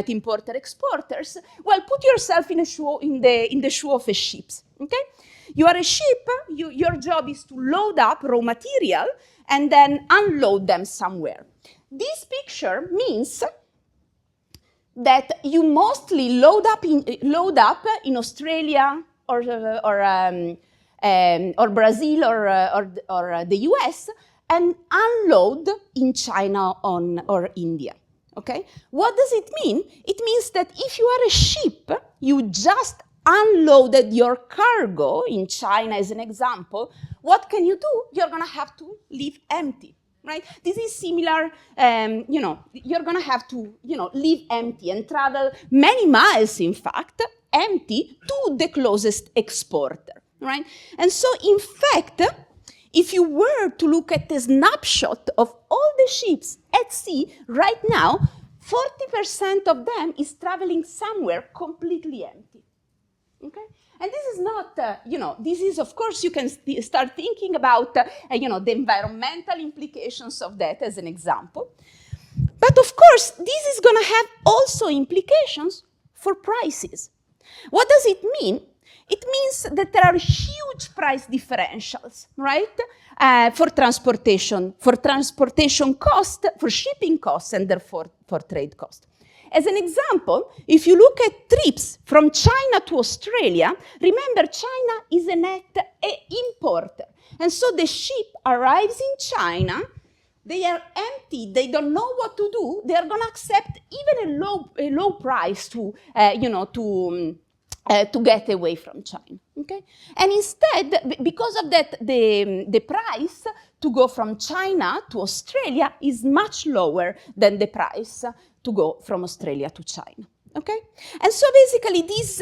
importer exporters? Well, put yourself in the shoe of a ship. Okay, you are a ship. Your job is to load up raw material and then unload them somewhere. This picture means that you mostly load up in Australia or Brazil or the US. And unload in China or India, okay? What does it mean? It means that if you are a ship, you just unloaded your cargo in China as an example, what can you do? You're gonna have to leave empty, right? This is similar, you're gonna have to, leave empty and travel many miles, in fact, empty to the closest exporter, right? And so, in fact, if you were to look at the snapshot of all the ships at sea right now, 40% of them is traveling somewhere completely empty. Okay? And this is not, this is, of course, you can start thinking about, the environmental implications of that as an example. But of course, this is going to have also implications for prices. What does it mean? It means that there are huge price differentials, right? For transportation cost, for shipping costs, and therefore for trade cost. As an example, if you look at trips from China to Australia, remember China is a net importer. And so the ship arrives in China, they are empty, they don't know what to do, they are going to accept even a low price to get away from China, okay? And instead, because of that, the price to go from China to Australia is much lower than the price to go from Australia to China, okay? And so basically, this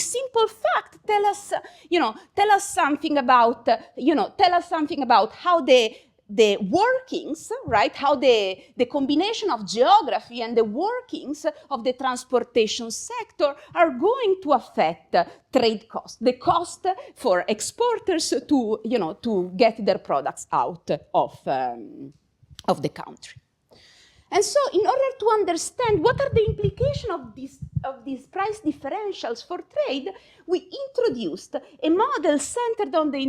simple fact tell us something about how the workings, right? How the combination of geography and the workings of the transportation sector are going to affect trade costs, the cost for exporters to get their products out of the country. And so in order to understand what are the implications of this these price differentials for trade, we introduced a model centered on the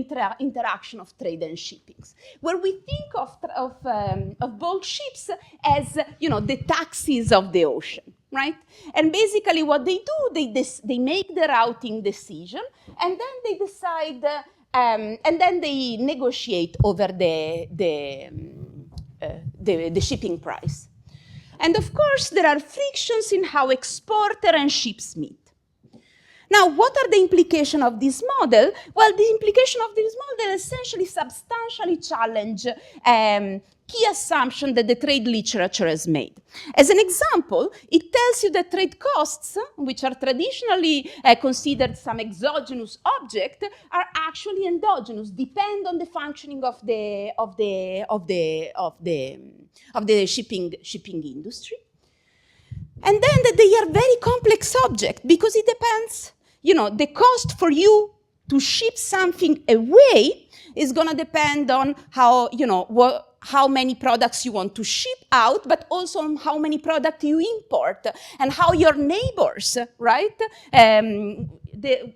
interaction of trade and shippings, where we think of bulk ships as, the taxis of the ocean, right? And basically what they do, they make the routing decision, and then they decide, and then they negotiate over the shipping price. And of course, there are frictions in how exporter and ships meet. Now, what are the implications of this model? Well, the implication of this model essentially substantially challenge key assumption that the trade literature has made. As an example, it tells you that trade costs, which are traditionally considered some exogenous object, are actually endogenous, depend on the functioning of the shipping industry. And then that they are very complex object because it depends, the cost for you to ship something away is going to depend on how many products you want to ship out, but also on how many products you import and how your neighbors, right?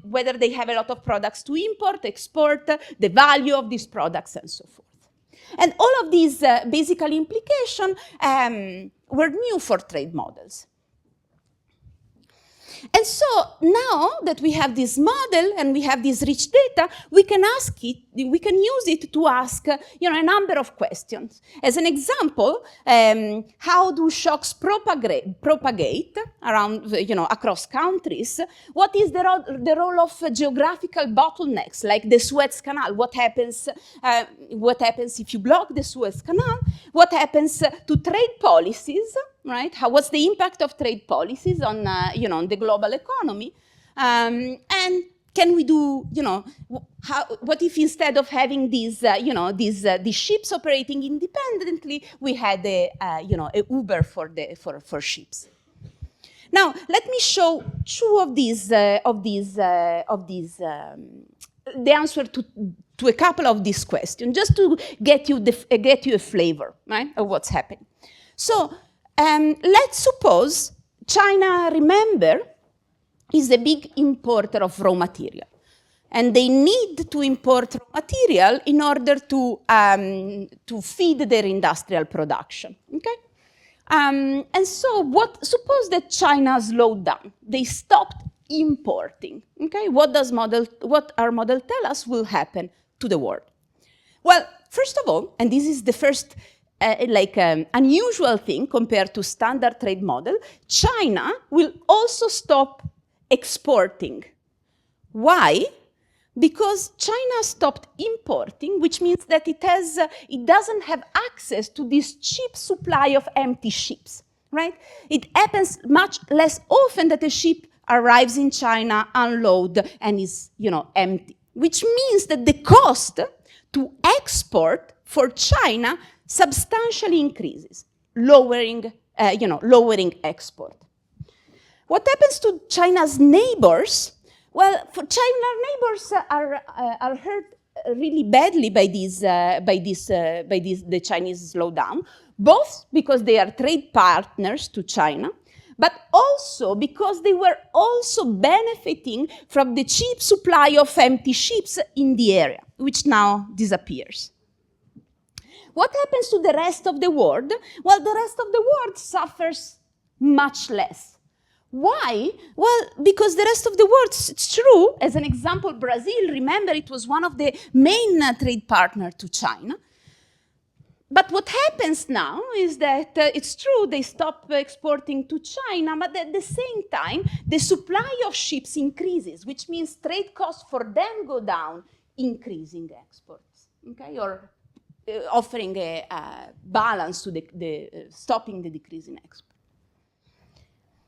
Whether they have a lot of products to import, export, the value of these products, and so forth. And all of these basically implications were new for trade models. And so now that we have this model and we have this rich data, we can use it to ask, a number of questions. As an example, how do shocks propagate around, across countries? What is the role of geographical bottlenecks, like the Suez Canal? What happens if you block the Suez Canal? What happens to trade policies? Right? What's the impact of trade policies on, on the global economy? And can we do, what if instead of having these ships operating independently, we had a Uber for ships? Now, let me show two of these, the answer to a couple of these questions, just to get you a flavor, right, of what's happening. So, let's suppose China, remember, is a big importer of raw material. And they need to import raw material in order to feed their industrial production. Okay? And so suppose that China slowed down. They stopped importing. Okay? What our model tell us will happen to the world? Well, first of all, and this is the first unusual thing compared to standard trade model, China will also stop exporting. Why? Because China stopped importing, which means that it doesn't have access to this cheap supply of empty ships, right? It happens much less often that a ship arrives in China, unload, and is, empty, which means that the cost to export for China substantially increases, lowering export. What happens to China's neighbors? Well, for China, neighbors are hurt really badly by the Chinese slowdown, both because they are trade partners to China, but also because they were also benefiting from the cheap supply of empty ships in the area, which now disappears. What happens to the rest of the world? Well, the rest of the world suffers much less. Why? Well, because the rest of the world, it's true, as an example, Brazil, remember, it was one of the main trade partners to China. But what happens now is that it's true, they stop exporting to China, but at the same time, the supply of ships increases, which means trade costs for them go down, increasing exports, okay, or offering a balance to stopping the decrease in export.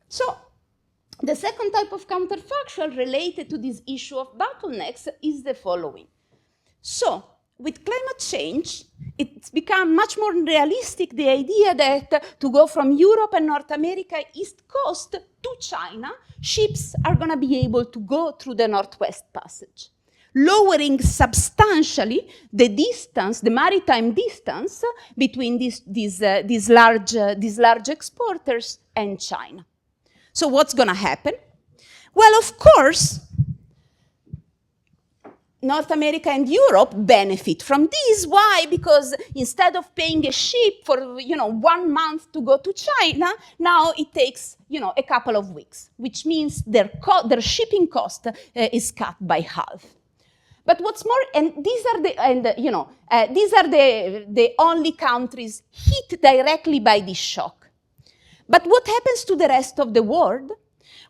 So the second type of counterfactual related to this issue of bottlenecks is the following. So with climate change, it's become much more realistic, the idea that to go from Europe and North America East Coast to China, ships are going to be able to go through the Northwest Passage, lowering substantially the distance, the maritime distance between these large exporters and China. So what's going to happen? Well, of course, North America and Europe benefit from this. Why? Because instead of paying a ship for 1 month to go to China, now it takes a couple of weeks, which means their shipping cost is cut by half. But what's more, and these are the only countries hit directly by this shock. But what happens to the rest of the world?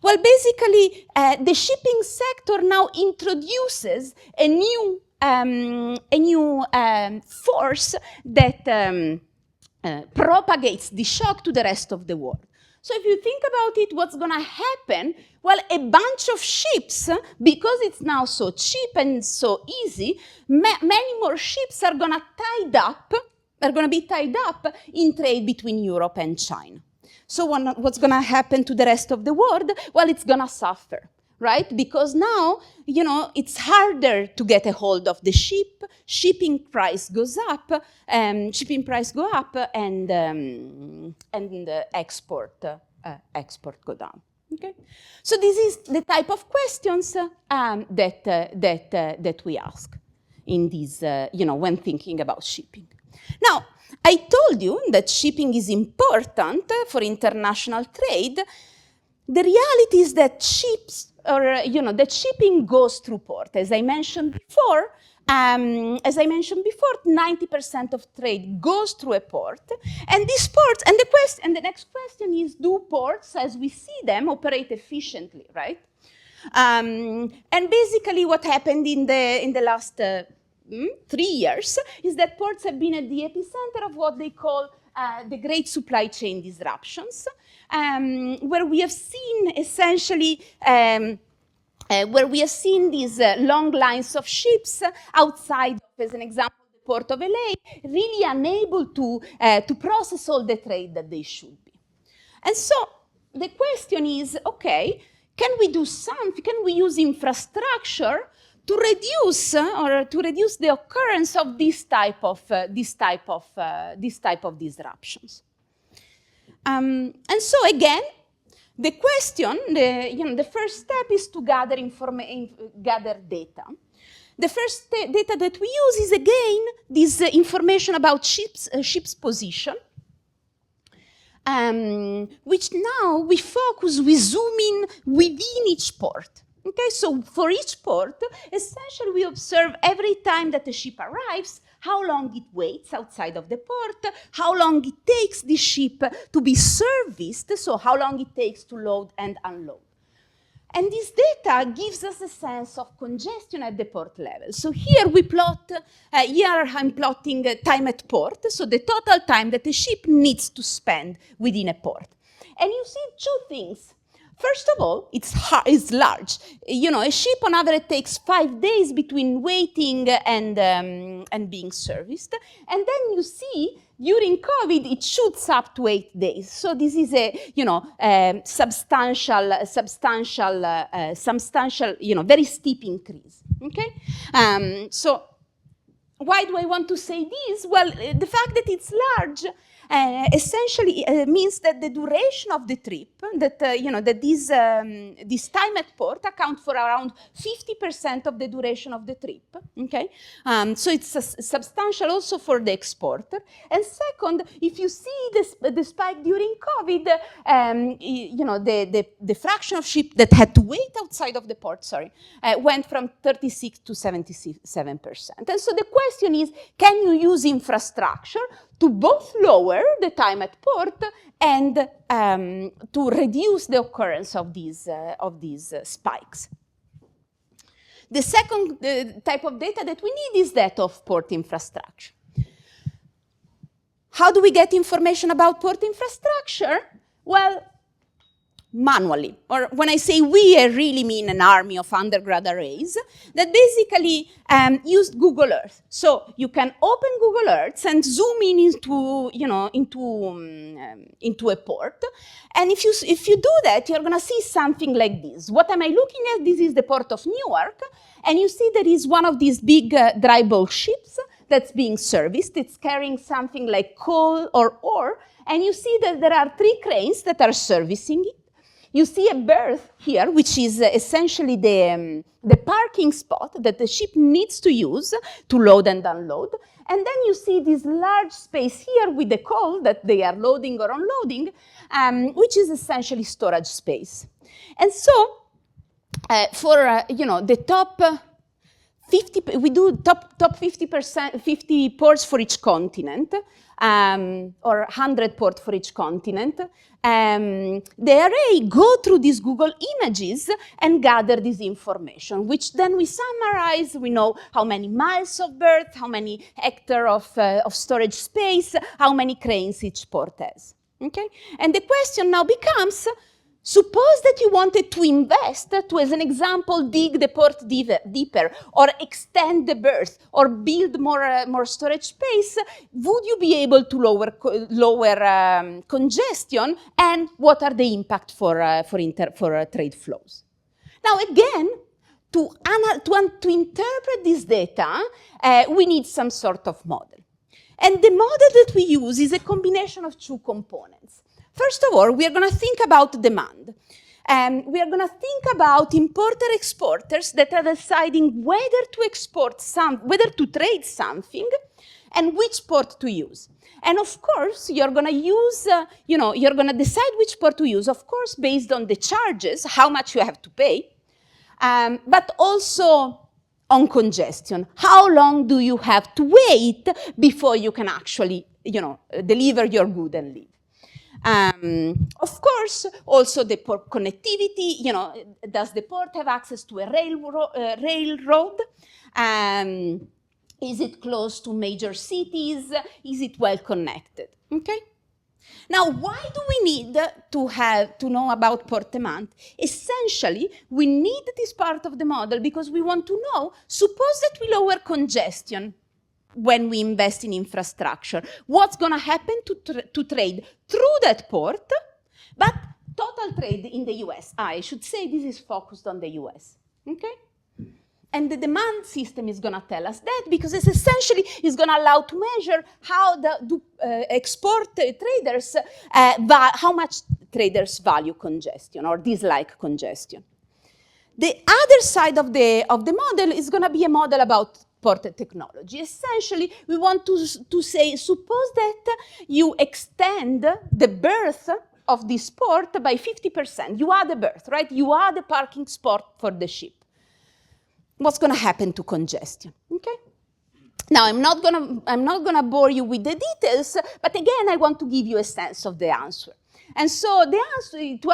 Well, basically, the shipping sector now introduces a new force that propagates the shock to the rest of the world. So if you think about it, what's going to happen? Well, a bunch of ships, because it's now so cheap and so easy, many more ships are going to be tied up in trade between Europe and China. So what's going to happen to the rest of the world? Well, it's going to suffer, right? Because now, it's harder to get a hold of the ship. Shipping price goes up, and the export go down. Okay, so this is the type of questions that we ask in these, when thinking about shipping. Now, I told you that shipping is important for international trade. The reality is that that shipping goes through port. As I mentioned before, 90% of trade goes through a port, and these ports. And the next question is: do ports, as we see them, operate efficiently, right? And basically, what happened in the last 3 years is that ports have been at the epicenter of what they call the great supply chain disruptions, where we have seen essentially these long lines of ships outside, as an example, the port of LA, really unable to process all the trade that they should be. And so the question is, okay, can we do something? Can we use infrastructure to reduce the occurrence of this type of disruptions? And so again, the question, the first step is to gather data. The first data that we use is again this information about ships' position, which now we zoom in within each port. Okay, so for each port, essentially we observe every time that a ship arrives, how long it waits outside of the port, how long it takes the ship to be serviced, so how long it takes to load and unload. And this data gives us a sense of congestion at the port level. So here we plot, here I'm plotting time at port, so the total time that a ship needs to spend within a port. And you see two things. First of all, it's large. A ship on average takes 5 days between waiting and being serviced. And then you see, during COVID, it shoots up to 8 days. So this is a, substantial, very steep increase. Okay. So why do I want to say this? Well, the fact that it's large essentially means that the duration of the trip, that this time at port account for around 50% of the duration of the trip. Okay, so it's substantial also for the exporter. And second, if you see the spike during COVID, the fraction of ships that had to wait outside of the port, went from 36 to 77%. And so the question is, can you use infrastructure to both lower the time at port and to reduce the occurrence of these spikes? The second type of data that we need is that of port infrastructure. How do we get information about port infrastructure? Well, manually, or when I say we, I really mean an army of undergrad arrays that basically use Google Earth. So you can open Google Earth and zoom in into a port, and if you do that, you're going to see something like this. What am I looking at? This is the port of Newark, and you see there is one of these big dry bulk ships that's being serviced. It's carrying something like coal or ore, and you see that there are 3 cranes that are servicing it. you see a berth here, which is essentially the parking spot that the ship needs to use to load and unload. And then you see this large space here with the coal that they are loading or unloading, which is essentially storage space. And so for the top 50, we do top 50%, 50 ports for each continent, or 100 ports for each continent. The array go through these Google images and gather this information, which then we summarize. We know how many miles of berth, how many hectares of storage space, how many cranes each port has. Okay? And the question now becomes, suppose that you wanted to invest, to, as an example, dig the port deeper, or extend the berth, or build more storage space. Would you be able to lower congestion, and what are the impact for trade flows? Now, again, to interpret this data, we need some sort of model. And the model that we use is a combination of two components. First of all, we are going to think about demand. We are going to think about importer-exporters that are deciding whether to trade something and which port to use. And of course, you're going to use, you're going to decide which port to use, of course, based on the charges, how much you have to pay, but also on congestion. How long do you have to wait before you can actually, deliver your good and leave? Of course, also the port connectivity, does the port have access to a railroad? Is it close to major cities? Is it well connected? Okay? Now, why do we need to know about port demand? Essentially, we need this part of the model because we want to know, suppose that we lower congestion when we invest in infrastructure. What's going to happen to trade through that port, but total trade in the US? I should say this is focused on the US, okay? And the demand system is going to tell us that because it's essentially is going to allow to measure how export traders, how much traders value congestion or dislike congestion. The other side of the model is going to be a model about port technology. Essentially, we want to say, suppose that you extend the berth of this port by 50%. You add a berth, right? You add a parking spot for the ship. What's going to happen to congestion? Okay. Now, I'm not gonna bore you with the details, but again, I want to give you a sense of the answer. And so the answer to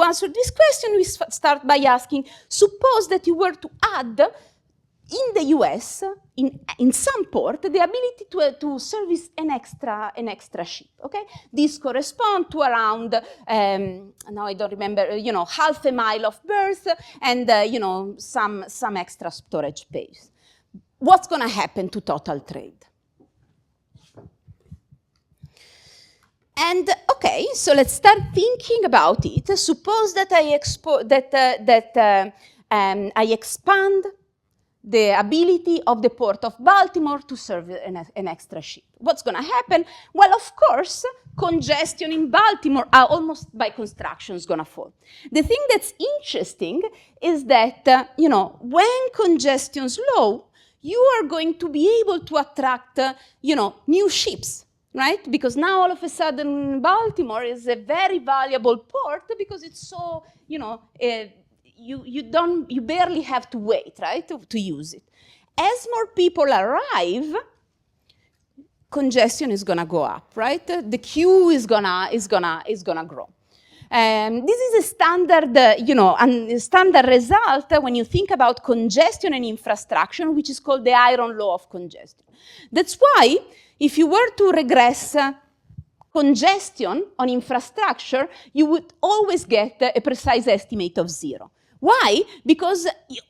answer this question, we start by asking: suppose that you were to add in the US, in some port, the ability to service an extra ship. Okay, this corresponds to around now I don't remember, half a mile of berth and some extra storage space. What's going to happen to total trade? And okay, so let's start thinking about it. Suppose that I expand the ability of the port of Baltimore to serve an extra ship. What's going to happen? Well, of course, congestion in Baltimore, almost by construction, is going to fall. The thing that's interesting is that, when congestion's low, you are going to be able to attract, new ships, right? Because now all of a sudden Baltimore is a very valuable port because it's so, you barely have to wait, right, to use it. As more people arrive, congestion is gonna go up, right? The queue is gonna grow. This is a standard, standard result when you think about congestion and infrastructure, which is called the iron law of congestion. That's why, if you were to regress congestion on infrastructure, you would always get a precise estimate of 0. Why? Because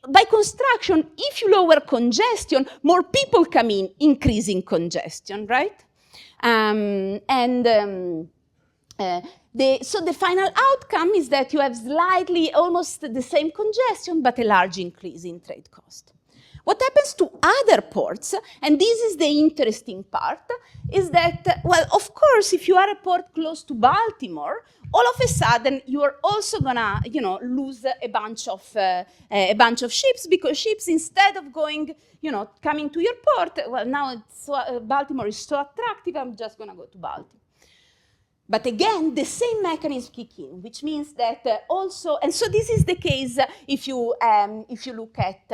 by construction, if you lower congestion, more people come in, increasing congestion, right? So the final outcome is that you have slightly almost the same congestion, but a large increase in trade cost. What happens to other ports, and this is the interesting part, is that, well, of course, if you are a port close to Baltimore, all of a sudden you are also gonna, lose a bunch of ships, because ships, instead of going, coming to your port, well, now Baltimore is so attractive, I'm just gonna go to Baltimore. But again, the same mechanism kick in, which means that also, and so this is the case if you look at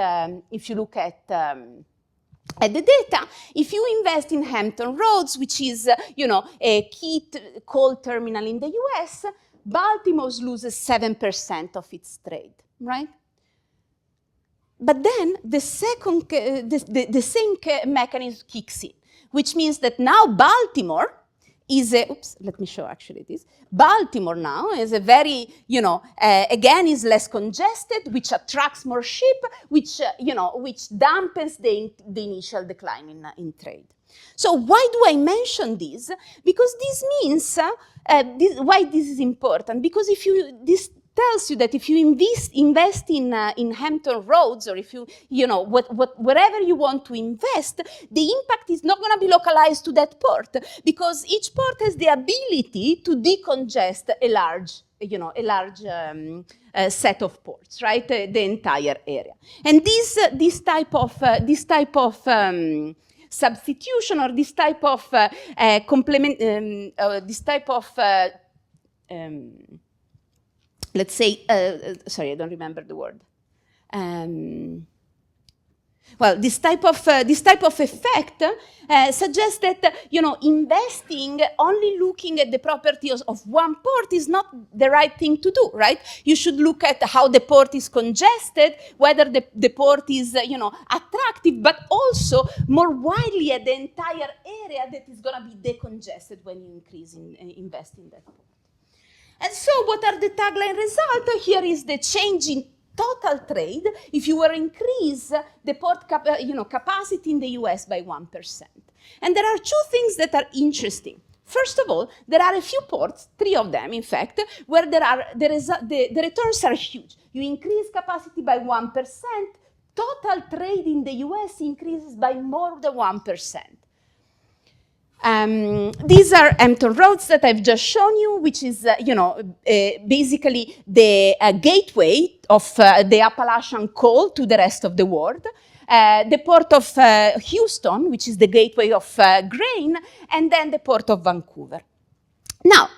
the data. If you invest in Hampton Roads, which is a key coal terminal in the U.S., Baltimore loses 7% of its trade, right? But then the same mechanism kicks in, which means that now Baltimore is let me show actually this. Baltimore now is a very, again, is less congested, which attracts more ship, which dampens the initial decline in trade. So why do I mention this? Because this means, why this is important? Because this tells you that if you invest in Hampton Roads, or if wherever you want to invest, the impact is not going to be localized to that port, because each port has the ability to decongest a large set of ports, right? The entire area. And this type of substitution, or this type of let's say, sorry, I don't remember the word. Well, this type of effect suggests that investing only looking at the properties of one port is not the right thing to do, right? You should look at how the port is congested, whether the port is attractive, but also more widely at the entire area that is going to be decongested when you invest in that port. And so what are the tagline results? Here is the change in total trade if you were increase the port capacity in the US by 1%. And there are two things that are interesting. First of all, there are a few ports, 3 of them, in fact, where the returns are huge. You increase capacity by 1%, total trade in the US increases by more than 1%. These are Hampton Roads that I've just shown you, which is, basically the gateway of the Appalachian coal to the rest of the world. The port of Houston, which is the gateway of grain, and then the port of Vancouver. Now,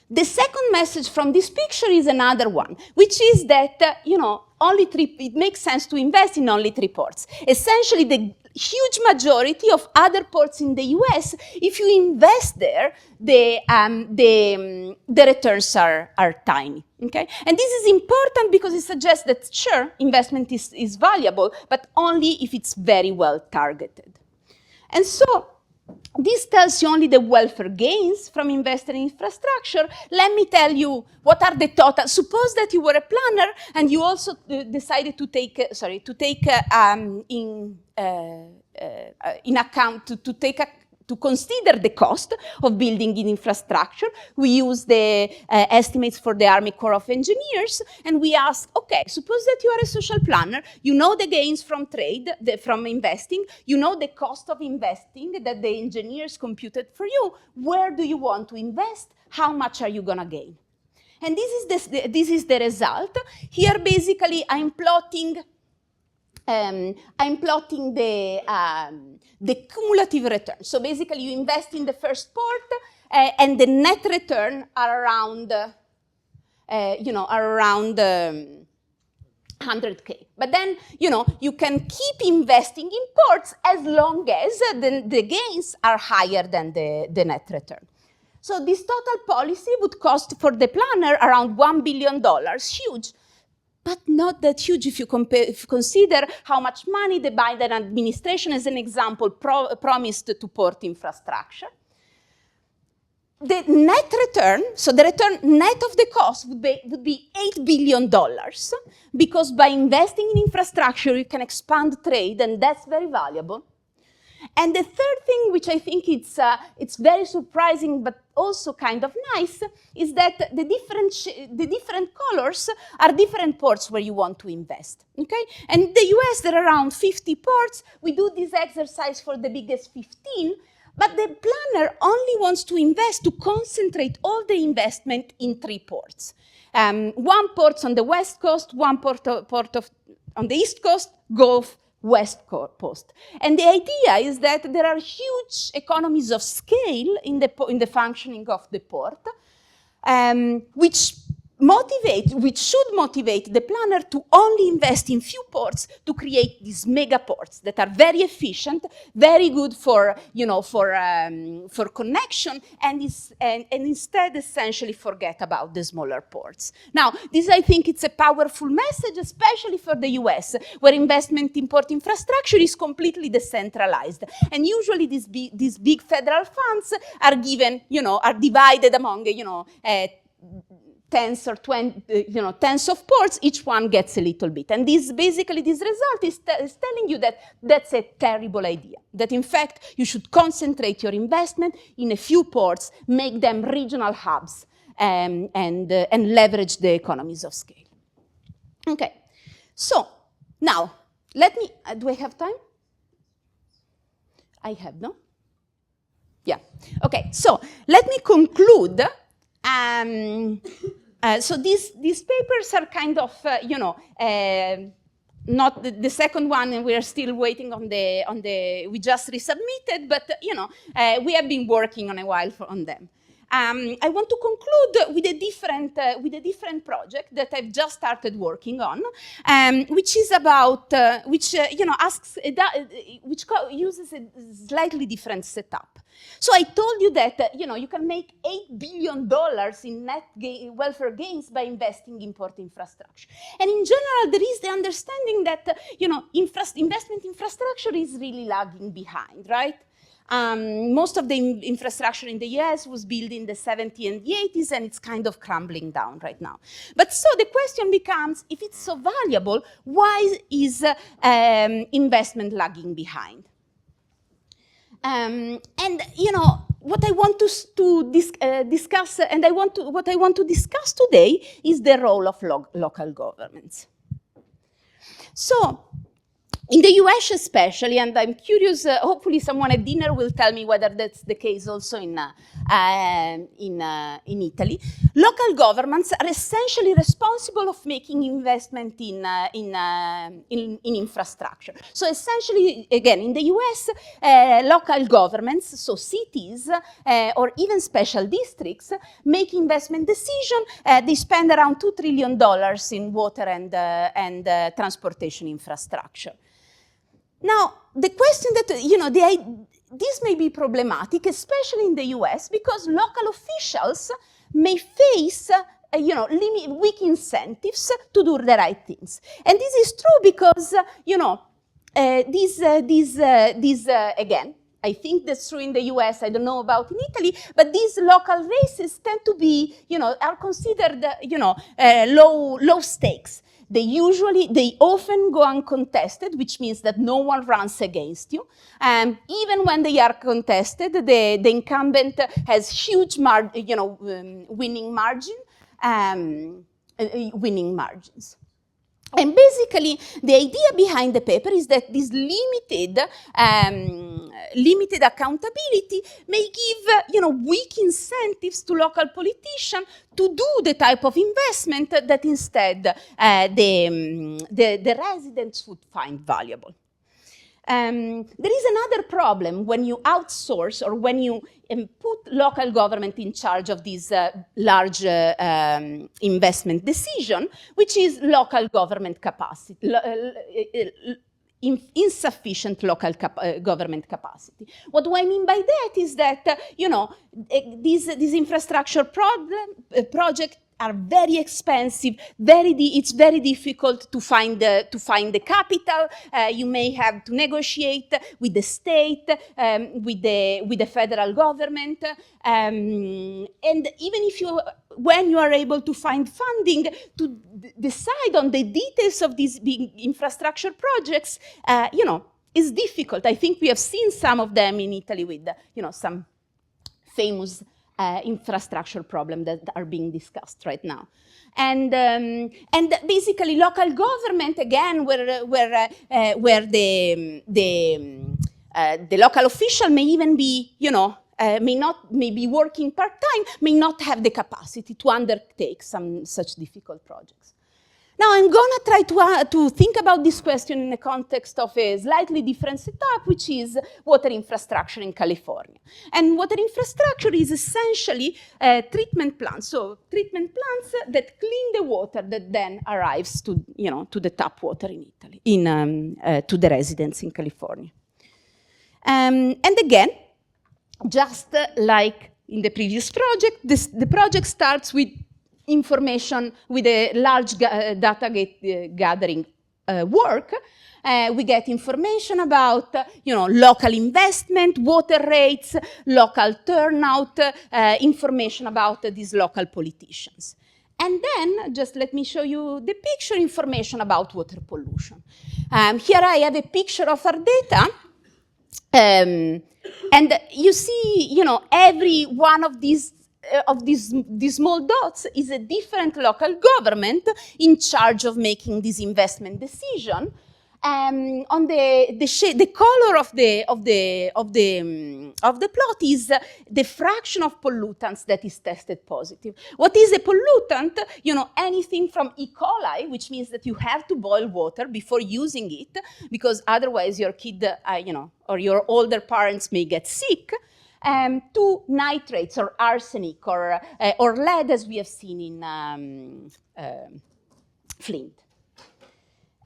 the second message from this picture is another one, which is that, it makes sense to invest in only 3 ports. Essentially, the huge majority of other ports in the US, if you invest there, the returns are tiny, okay? And this is important because it suggests that, sure, investment is valuable, but only if it's very well targeted. And so, this tells you only the welfare gains from investing in infrastructure. Let me tell you what are the total. Suppose that you were a planner and you also decided to take in account to consider the cost of building in infrastructure. We use the estimates for the Army Corps of Engineers, and we ask, okay, suppose that you are a social planner, you know the gains from trade, from investing, you know the cost of investing that the engineers computed for you. Where do you want to invest? How much are you gonna gain? And this is the result. Here, basically, I'm plotting the cumulative return. So basically, you invest in the first port, and the net return are around, 100K. But then, you can keep investing in ports as long as the gains are higher than the net return. So this total policy would cost for the planner around $1 billion, huge. But not that huge if you consider how much money the Biden administration, as an example, promised to port infrastructure. The net return, so the return net of the cost would be $8 billion, because by investing in infrastructure, you can expand trade, and that's very valuable. And the third thing, which I think it's very surprising, but also kind of nice, is that the different colors are different ports where you want to invest, okay? And in the US, there are around 50 ports. We do this exercise for the biggest 15, But the planner only wants to invest, to concentrate all the investment in 3 ports. One port on the west coast, one port on the east coast, Gulf West Coast. And the idea is that there are huge economies of scale in the functioning of the port, which should motivate the planner to only invest in few ports to create these mega ports that are very efficient, very good for connection, and instead essentially forget about the smaller ports. Now, this I think it's a powerful message, especially for the US, where investment in port infrastructure is completely decentralized, and usually these big federal funds are given, are divided among, tens or 20, tens of ports, each one gets a little bit. And this result is telling you that that's a terrible idea, that in fact you should concentrate your investment in a few ports, make them regional hubs, and leverage the economies of scale. Okay, so now let me, do I have time? I have, no? Yeah, okay, so let me conclude. So these papers are kind of, not the second one, and we are still waiting on the we just resubmitted, but we have been working on a while on them. I want to conclude with a different project that I've just started working on, which is about which uses a slightly different setup. So I told you that you can make $8 billion in net welfare gains by investing in port infrastructure. And in general, there is the understanding that investment infrastructure is really lagging behind, right? Most of the infrastructure in the US was built in the 70s and the 80s, and it's kind of crumbling down right now. But so the question becomes, if it's so valuable, why is investment lagging behind? And what I want to discuss, and what I want to discuss today is the role of local governments. So, in the US especially, and I'm curious, hopefully someone at dinner will tell me whether that's the case also in Italy, local governments are essentially responsible of making investment in infrastructure. So essentially, again, in the US, local governments, so cities or even special districts, make investment decisions. They spend around $2 trillion in water and transportation infrastructure. Now, the question that, this may be problematic, especially in the US, because local officials may face, weak incentives to do the right things. And this is true because, again, I think that's true in the US, I don't know about in Italy, but these local races tend to be, are considered, low stakes. They often go uncontested, which means that no one runs against you. Even when they are contested, the incumbent has huge winning margins. And basically, the idea behind the paper is that this limited accountability may give, weak incentives to local politicians to do the type of investment that instead the residents would find valuable. There is another problem when you outsource or when you put local government in charge of these large investment decision, which is local government capacity, insufficient local government capacity. What do I mean by that is that, these infrastructure projects are very expensive. It's very difficult to find the capital. You may have to negotiate with the state, with the federal government, and even when you are able to find funding to decide on the details of these big infrastructure projects, is difficult. I think we have seen some of them in Italy with, some famous infrastructure problems that are being discussed right now. And basically local government, again, where the The local official may even be, may be working part-time, may not have the capacity to undertake some such difficult projects. Now I'm gonna try to think about this question in the context of a slightly different setup, which is water infrastructure in California. And water infrastructure is essentially treatment plants, so treatment plants that clean the water that then arrives to, to the tap water in Italy, to the residents in California. And again, just like in the previous project, the project starts with information, with a large data gathering work. We get information about, local investment, water rates, local turnout, information about these local politicians. And then, just let me show you the picture, information about water pollution. Here I have a picture of our data. And you see, every one of these small dots is a different local government in charge of making this investment decision. On the color of the plot is the fraction of pollutants that is tested positive. What is a pollutant? Anything from E. coli, which means that you have to boil water before using it, because otherwise your kid, or your older parents may get sick. To nitrates or arsenic or lead, as we have seen in Flint.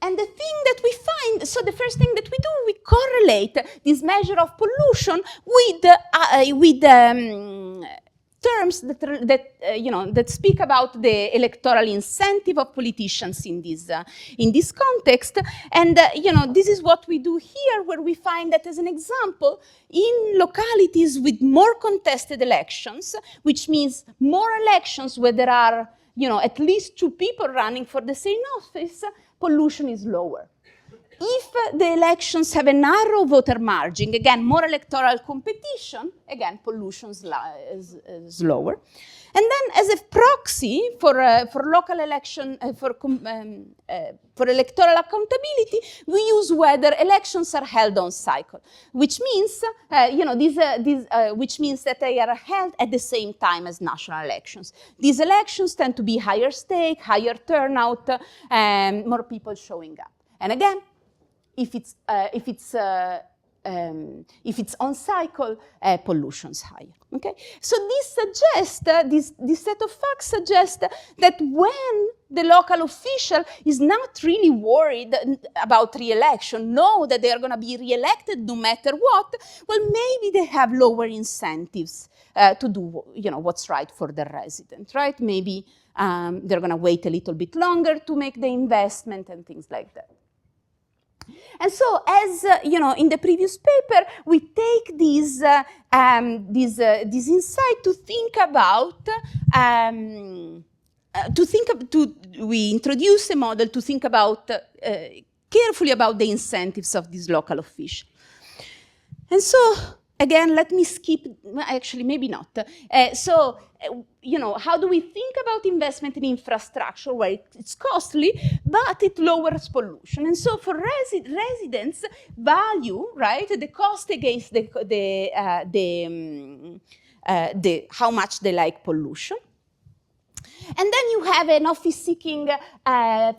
And the thing that we find, so the first thing that we do, we correlate this measure of pollution with terms that speak about the electoral incentive of politicians in this context. And this is what we do here, where we find that, as an example, in localities with more contested elections, which means more elections where there are at least 2 people running for the same office, pollution is lower. If the elections have a narrow voter margin, again, more electoral competition, again, pollution is lower. And then, as a proxy for local election, for electoral accountability, we use whether elections are held on cycle, which means, which means that they are held at the same time as national elections. These elections tend to be higher stake, higher turnout, more people showing up. And again, if it's on cycle, pollution's higher. Okay, so this suggests this set of facts suggests that when the local official is not really worried about re-election, know that they are going to be re-elected no matter what, well, maybe they have lower incentives to do what's right for the resident, right? Maybe they're going to wait a little bit longer to make the investment and things like that. And so, as in the previous paper, we take this insight to think about. We introduce a model to think about carefully about the incentives of this local official. And so, again, let me skip. Actually, maybe not. How do we think about investment in infrastructure where it's costly, but it lowers pollution? And so for residents, value, right, the cost against how much they like pollution. And then you have an office-seeking,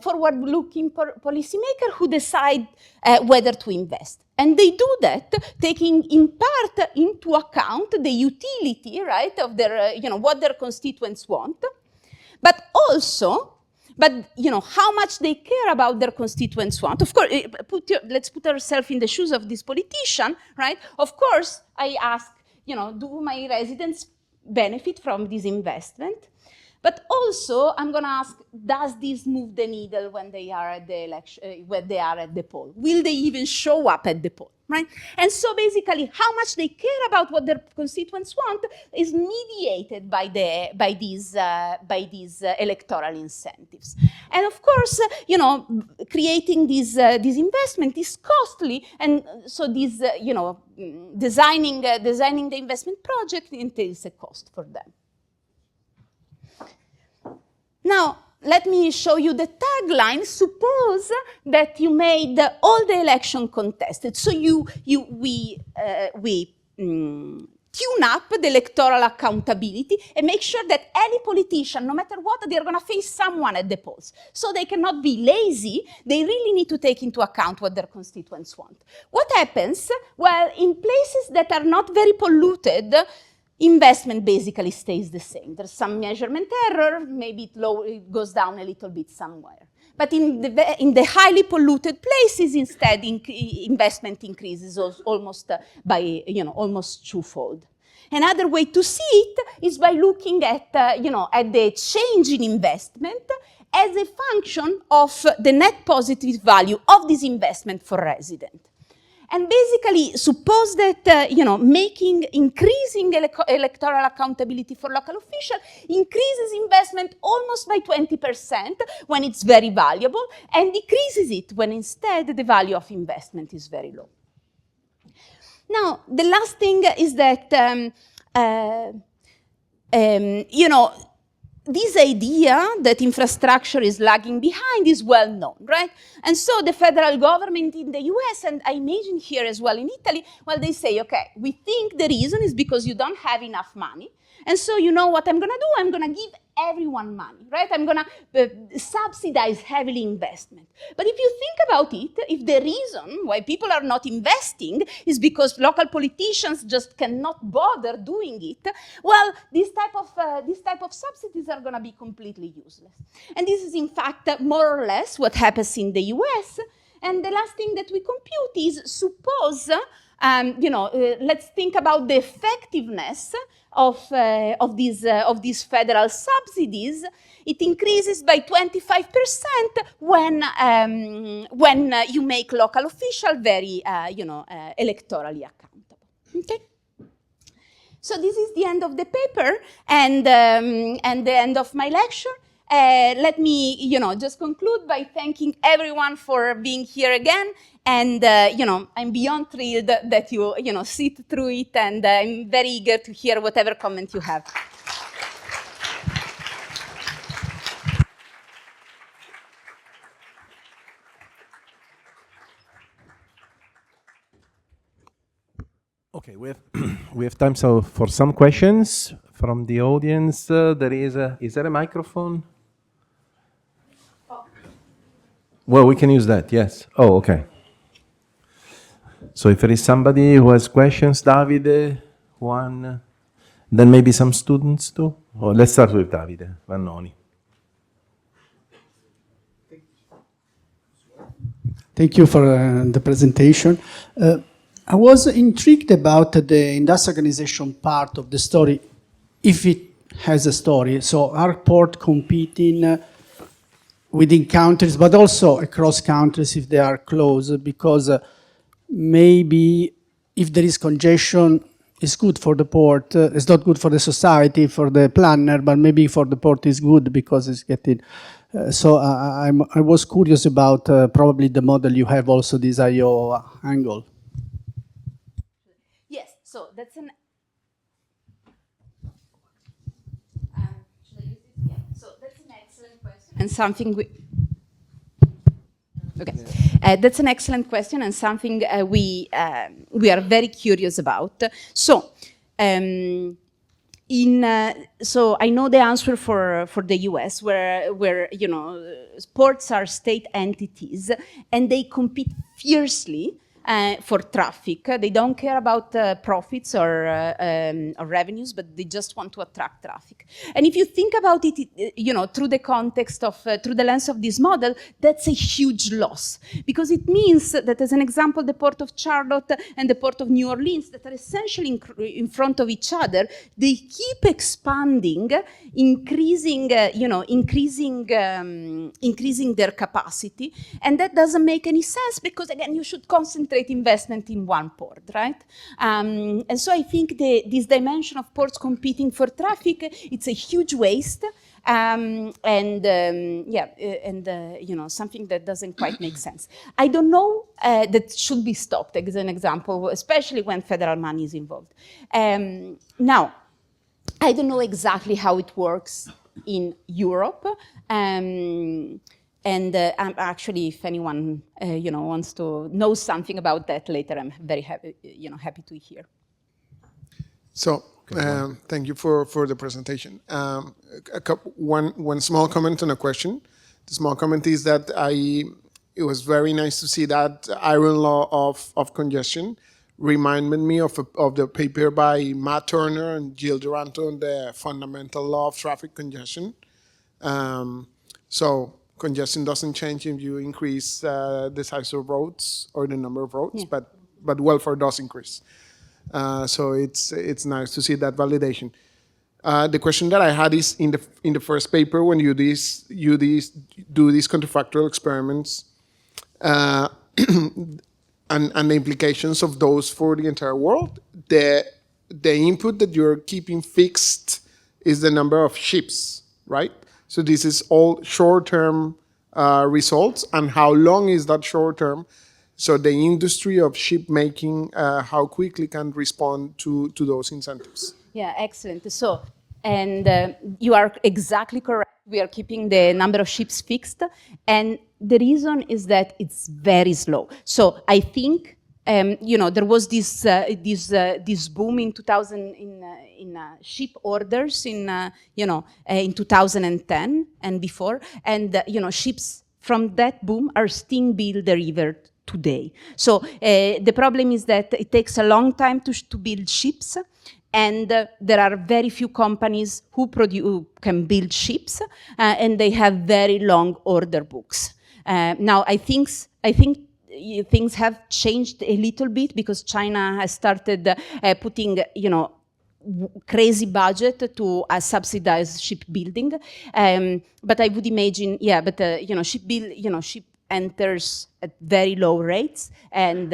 forward-looking policymaker who decide whether to invest. And they do that taking in part into account the utility, right, of their, what their constituents want, but also, how much they care about their constituents want. Of course, let's put ourselves in the shoes of this politician, right? Of course, I ask, do my residents benefit from this investment? But also, I'm going to ask, does this move the needle when they are at the election, when they are at the poll? Will they even show up at the poll, right? And so basically, how much they care about what their constituents want is mediated by these electoral incentives. And of course, creating this investment is costly, and so this, designing the investment project entails a cost for them. Now, let me show you the tagline. Suppose that you made all the election contested. So we tune up the electoral accountability and make sure that any politician, no matter what, they're going to face someone at the polls. So they cannot be lazy. They really need to take into account what their constituents want. What happens? Well, in places that are not very polluted, investment basically stays the same. There's some measurement error, maybe it goes down a little bit somewhere. But in the highly polluted places, instead, investment increases almost by almost twofold. Another way to see it is by looking at at the change in investment as a function of the net positive value of this investment for resident. And basically, suppose that increasing electoral accountability for local officials increases investment almost by 20% when it's very valuable, and decreases it when instead the value of investment is very low. Now, the last thing is that this idea that infrastructure is lagging behind is well known, right? And so the federal government in the US, and I imagine here as well in Italy, well, they say, okay, we think the reason is because you don't have enough money. And so you know what I'm going to do? I'm going to give everyone money, right? I'm going to subsidize heavily investment. But if you think about it, if the reason why people are not investing is because local politicians just cannot bother doing it, well, this type of subsidies are going to be completely useless. And this is, in fact, more or less what happens in the US. And the last thing that we compute is, suppose, let's think about the effectiveness of these federal subsidies. It increases by 25% when you make local officials very, electorally accountable. Okay. So this is the end of the paper and the end of my lecture. Let me, just conclude by thanking everyone for being here again. And, I'm beyond thrilled that you, sit through it, and I'm very eager to hear whatever comment you have. Okay, we have time for some questions from the audience. Is there a microphone? Well, we can use that, yes. Oh, okay. So if there is somebody who has questions, Davide, Juan, then maybe some students too? Or let's start with Davide Vannoni. Thank you for the presentation. I was intrigued about the industrial organization part of the story, if it has a story. So are ports competing within countries, but also across countries if they are close? Because maybe if there is congestion, it's good for the port. It's not good for the society, for the planner, but maybe for the port is good because it's getting... So I was curious about probably the model you have also this IO angle. Yes, so that's an... should I use it? Yeah. So that's an excellent question. And something we... Okay, that's an excellent question and something we are very curious about. So, so I know the answer for the US, where ports are state entities and they compete fiercely for traffic. They don't care about profits or revenues, but they just want to attract traffic. And if you think about it, through the context of, through the lens of this model, that's a huge loss. Because it means that, as an example, the Port of Charlotte and the Port of New Orleans, that are essentially in front of each other, they keep expanding, increasing their capacity. And that doesn't make any sense because, again, you should concentrate investment in one port, right? And so I think this dimension of ports competing for traffic, it's a huge waste, something that doesn't quite make sense. I don't know that should be stopped, as an example, especially when federal money is involved. Now, I don't know exactly how it works in Europe. And I'm actually, if anyone wants to know something about that later, I'm very happy to hear. So thank you for the presentation. One small comment and a question. The small comment is that it was very nice to see that iron law of congestion. Reminded me of the paper by Matt Turner and Ghirardato on the fundamental law of traffic congestion. So congestion doesn't change if you increase the size of roads or the number of roads, but welfare does increase. So it's nice to see that validation. The question that I had is in the first paper, when you do these counterfactual experiments and the implications of those for the entire world, the input that you're keeping fixed is the number of ships, right? So this is all short-term results, and how long is that short-term? So the industry of ship making, how quickly can respond to those incentives? Yeah, excellent. So, and you are exactly correct. We are keeping the number of ships fixed, and the reason is that it's very slow. So I think there was this boom in 2000 in ship orders in 2010 and before, and ships from that boom are still being delivered today. So the problem is that it takes a long time to build ships, and there are very few companies who can build ships, and they have very long order books. Now I think things have changed a little bit because China has started putting crazy budget to subsidize shipbuilding. But I would imagine, ship enters at very low rates, and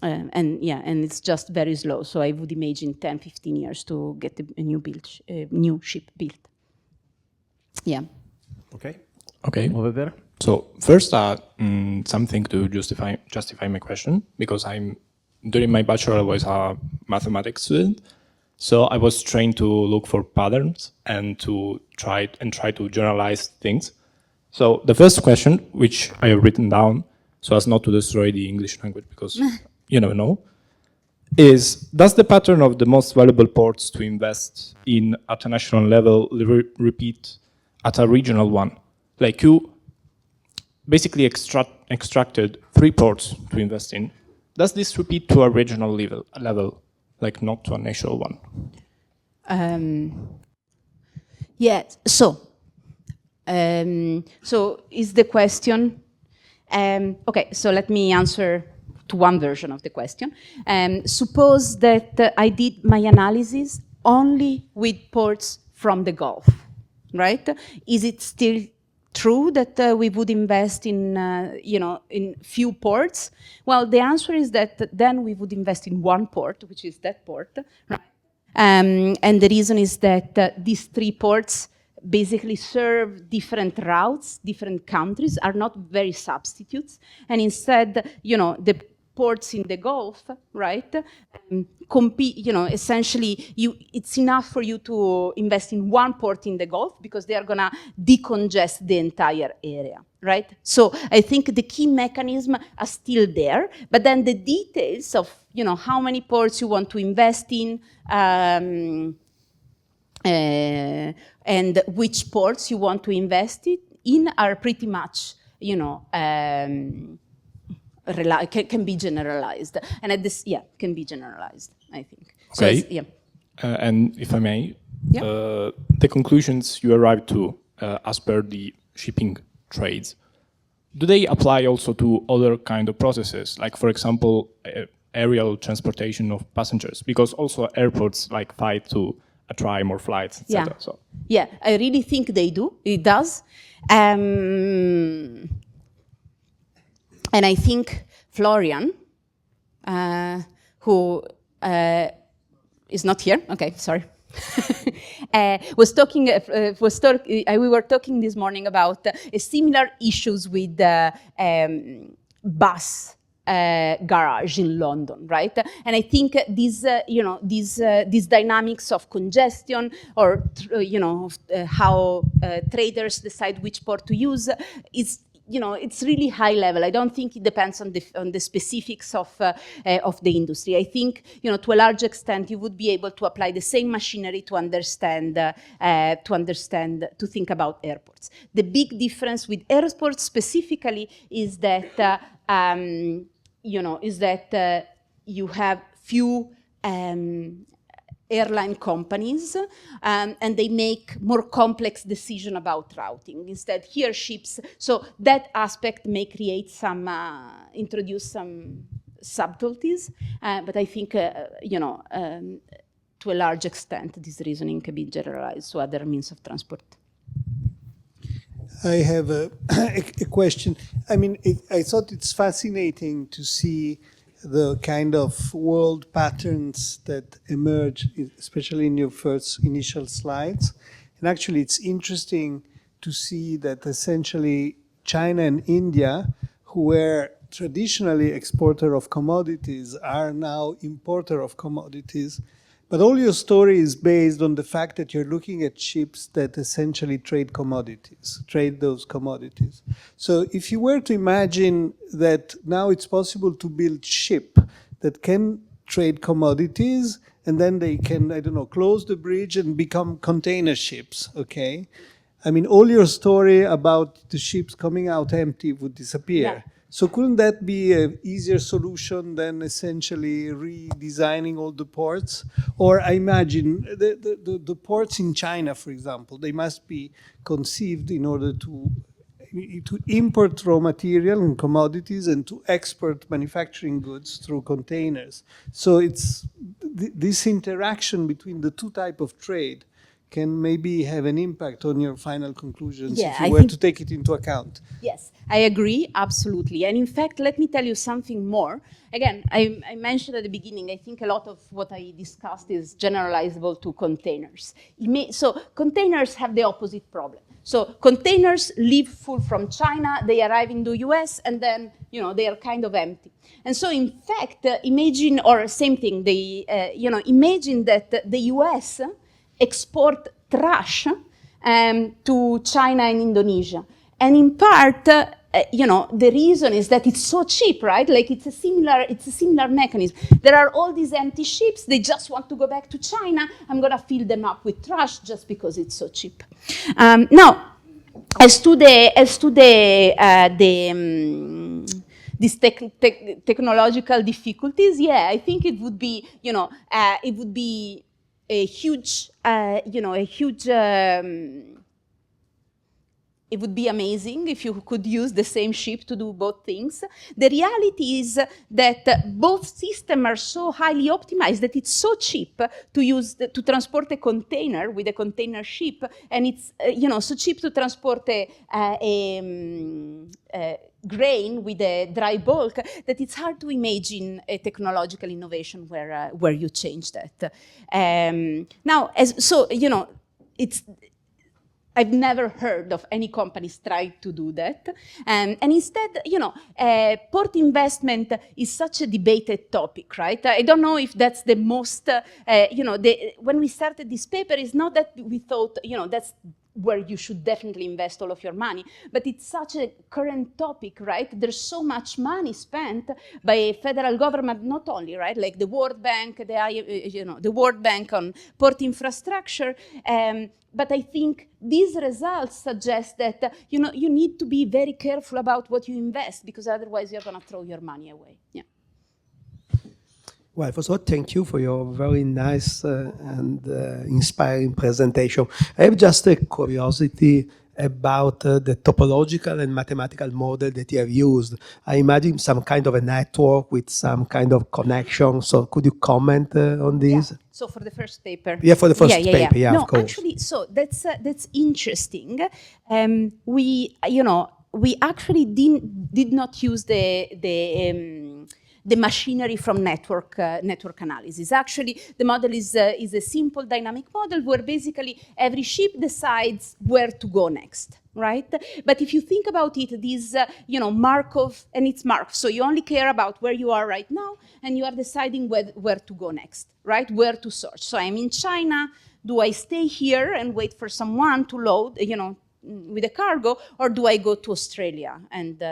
and it's just very slow. So I would imagine 10-15 years to get a new ship built. Yeah. Okay, over there. So first, something to justify my question, because during my bachelor I was a mathematics student, so I was trained to look for patterns and to try to generalize things. So the first question, which I have written down so as not to destroy the English language, because you never know, is: does the pattern of the most valuable ports to invest in at a national level repeat at a regional one? Like, you basically extracted 3 ports to invest in. Does this repeat to a regional level, like not to a national one? So is the question... okay, so let me answer to one version of the question. Suppose that I did my analysis only with ports from the Gulf, right? Is it still true that we would invest in few ports? Well, the answer is that then we would invest in one port, which is that port, right? And the reason is that these 3 ports basically serve different routes, different countries, are not very substitutes, and instead, the ports in the Gulf, right, compete, essentially, it's enough for you to invest in one port in the Gulf because they are gonna decongest the entire area, right? So I think the key mechanism are still there, but then the details of, how many ports you want to invest in, and which ports you want to invest in are pretty much, can be generalized. And at this, can be generalized, I think. Okay. So and if I may, the conclusions you arrived to as per the shipping trades, do they apply also to other kind of processes? Like, for example, aerial transportation of passengers, because also airports fight to attract more flights, etc. So. Yeah, I really think they do. It does. And I think Florian, who is not here, okay, sorry, we were talking this morning about similar issues with bus garage in London, right? And I think these dynamics of congestion or how traders decide which port to use is, it's really high level. I don't think it depends on the specifics of the industry. I think, to a large extent, you would be able to apply the same machinery to to think about airports. The big difference with airports specifically is that, you have few airline companies, and they make more complex decisions about routing. Instead, here ships, so that aspect may create introduce some subtleties, but I think, to a large extent, this reasoning can be generalized to other means of transport. I have a question. I mean, I thought it's fascinating to see the kind of world patterns that emerge, especially in your first initial slides. And actually, it's interesting to see that essentially China and India, who were traditionally exporter of commodities, are now importer of commodities. But all your story is based on the fact that you're looking at ships that essentially trade those commodities. So if you were to imagine that now it's possible to build ship that can trade commodities, and then they can, I don't know, close the bridge and become container ships, okay? I mean, all your story about the ships coming out empty would disappear. Yeah. So couldn't that be an easier solution than essentially redesigning all the ports? Or I imagine the ports in China, for example, they must be conceived in order to import raw material and commodities and to export manufacturing goods through containers. So it's this interaction between the two types of trade can maybe have an impact on your final conclusions if you were to take it into account. Yes, I agree, absolutely. And in fact, let me tell you something more. Again, I mentioned at the beginning, I think a lot of what I discussed is generalizable to containers. So containers have the opposite problem. So containers leave full from China, they arrive in the US, and then they are kind of empty. And so in fact, imagine, or same thing, imagine that the US export trash to China and Indonesia. And in part, the reason is that it's so cheap, right? Like it's a similar mechanism. There are all these empty ships. They just want to go back to China. I'm going to fill them up with trash just because it's so cheap. Now, as to these technological difficulties, yeah, I think it would be, a huge, it would be amazing if you could use the same ship to do both things. The reality is that both systems are so highly optimized that it's so cheap to transport a container with a container ship, and it's so cheap to transport a grain with a dry bulk that it's hard to imagine a technological innovation where you change that. Now, I've never heard of any companies trying to do that. And instead, port investment is such a debated topic, right? I don't know if that's the most, when we started this paper, it's not that we thought, that's where you should definitely invest all of your money, but it's such a current topic, right? There's so much money spent by federal government, not only, right? Like the World Bank, the World Bank on port infrastructure. But I think these results suggest that you need to be very careful about what you invest, because otherwise you're going to throw your money away. Yeah. Well, first of all, thank you for your very nice and inspiring presentation. I have just a curiosity about the topological and mathematical model that you have used. I imagine some kind of a network with some kind of connection. So could you comment on this? Yeah. So for the first paper? Yeah, for the first paper, yeah, no, of course. Actually, so that's interesting. We actually did not use the the machinery from network analysis. Actually, the model is a simple dynamic model where basically every ship decides where to go next, right? But if you think about it, this, Markov, and it's Markov, so you only care about where you are right now, and you are deciding where to go next, right? Where to search. So I'm in China. Do I stay here and wait for someone to load, with a cargo, or do I go to Australia and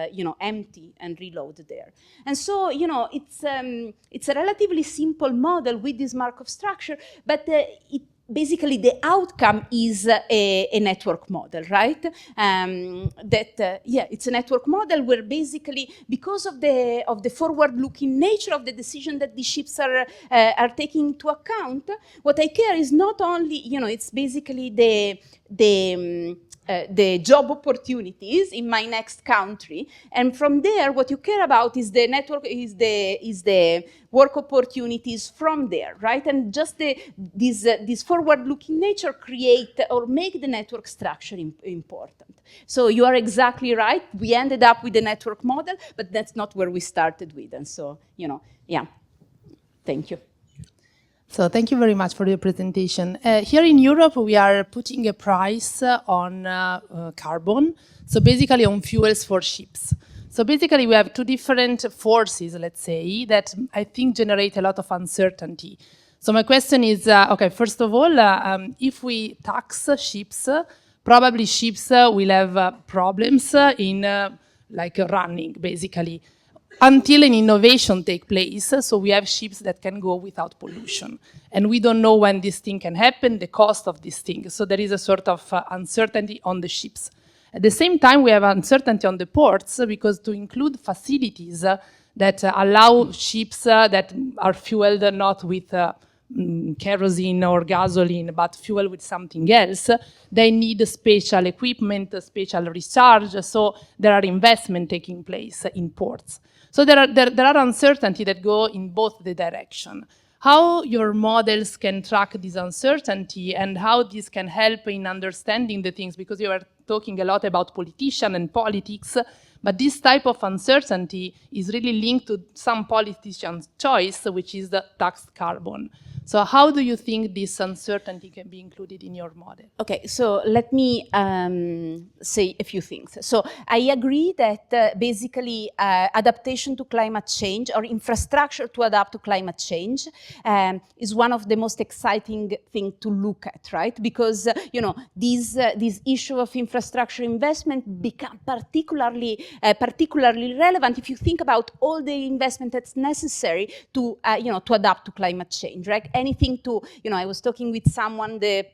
empty and reload there? And so it's a relatively simple model with this Markov structure, but basically the outcome is a network model, right? It's a network model where basically, because of the forward-looking nature of the decision that the ships are taking into account, what I care is not only it's basically the job opportunities in my next country, and from there, what you care about is the network, is the work opportunities from there, right? And just this forward-looking nature create or make the network structure important. So you are exactly right. We ended up with the network model, but that's not where we started with, and so Thank you. So thank you very much for your presentation. Here in Europe, we are putting a price on carbon, so basically on fuels for ships. So basically we have two different forces, let's say, that I think generate a lot of uncertainty. So my question is, okay, first of all, if we tax ships, probably ships will have problems in running, basically, until an innovation takes place, so we have ships that can go without pollution. And we don't know when this thing can happen, the cost of this thing. So there is a sort of uncertainty on the ships. At the same time, we have uncertainty on the ports, because to include facilities that allow ships that are fueled not with kerosene or gasoline, but fuel with something else, they need special equipment, special recharge, so there are investment taking place in ports. So there are uncertainty that go in both the direction. How your models can track this uncertainty and how this can help in understanding the things, because you are talking a lot about politicians and politics, but this type of uncertainty is really linked to some politician's choice, which is the taxed carbon. So how do you think this uncertainty can be included in your model? Okay, so let me say a few things. So I agree that basically adaptation to climate change, or infrastructure to adapt to climate change, is one of the most exciting things to look at, right? Because this issue of infrastructure investment become particularly relevant if you think about all the investment that's necessary to adapt to climate change, right? Anything to, I was talking with someone, the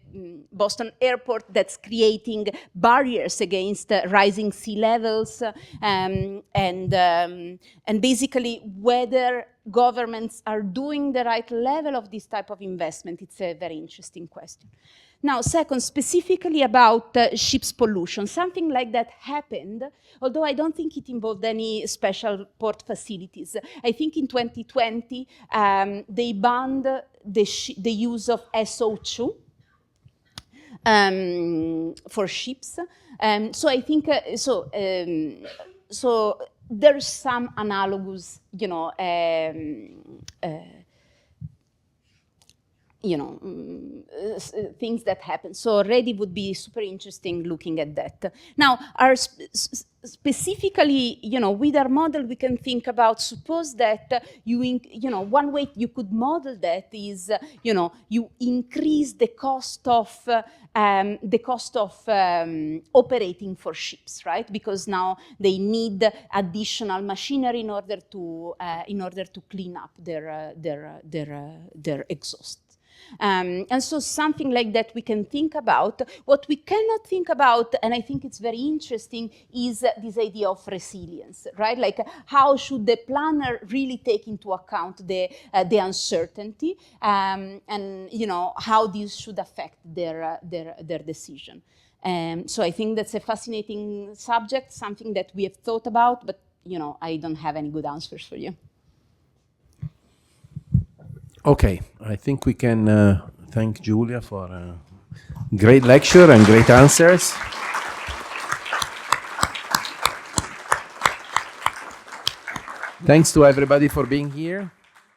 Boston airport, that's creating barriers against rising sea levels, and basically whether governments are doing the right level of this type of investment. It's a very interesting question. Now, second, specifically about ships pollution, something like that happened, although I don't think it involved any special port facilities. I think in 2020, they banned the use of SO2 for ships. So I think, so there's some analogous, things that happen. So already would be super interesting looking at that. Now, specifically, with our model, we can think about, suppose that one way you could model that is, you increase the cost of operating for ships, right? Because now they need additional machinery in order to clean up their exhaust. And so something like that we can think about. What we cannot think about, and I think it's very interesting, is this idea of resilience, right? Like, how should the planner really take into account the uncertainty, and how this should affect their decision. So I think that's a fascinating subject, something that we have thought about, but I don't have any good answers for you. Okay, I think we can thank Giulia for a great lecture and great answers. Thanks to everybody for being here.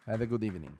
Have a good evening.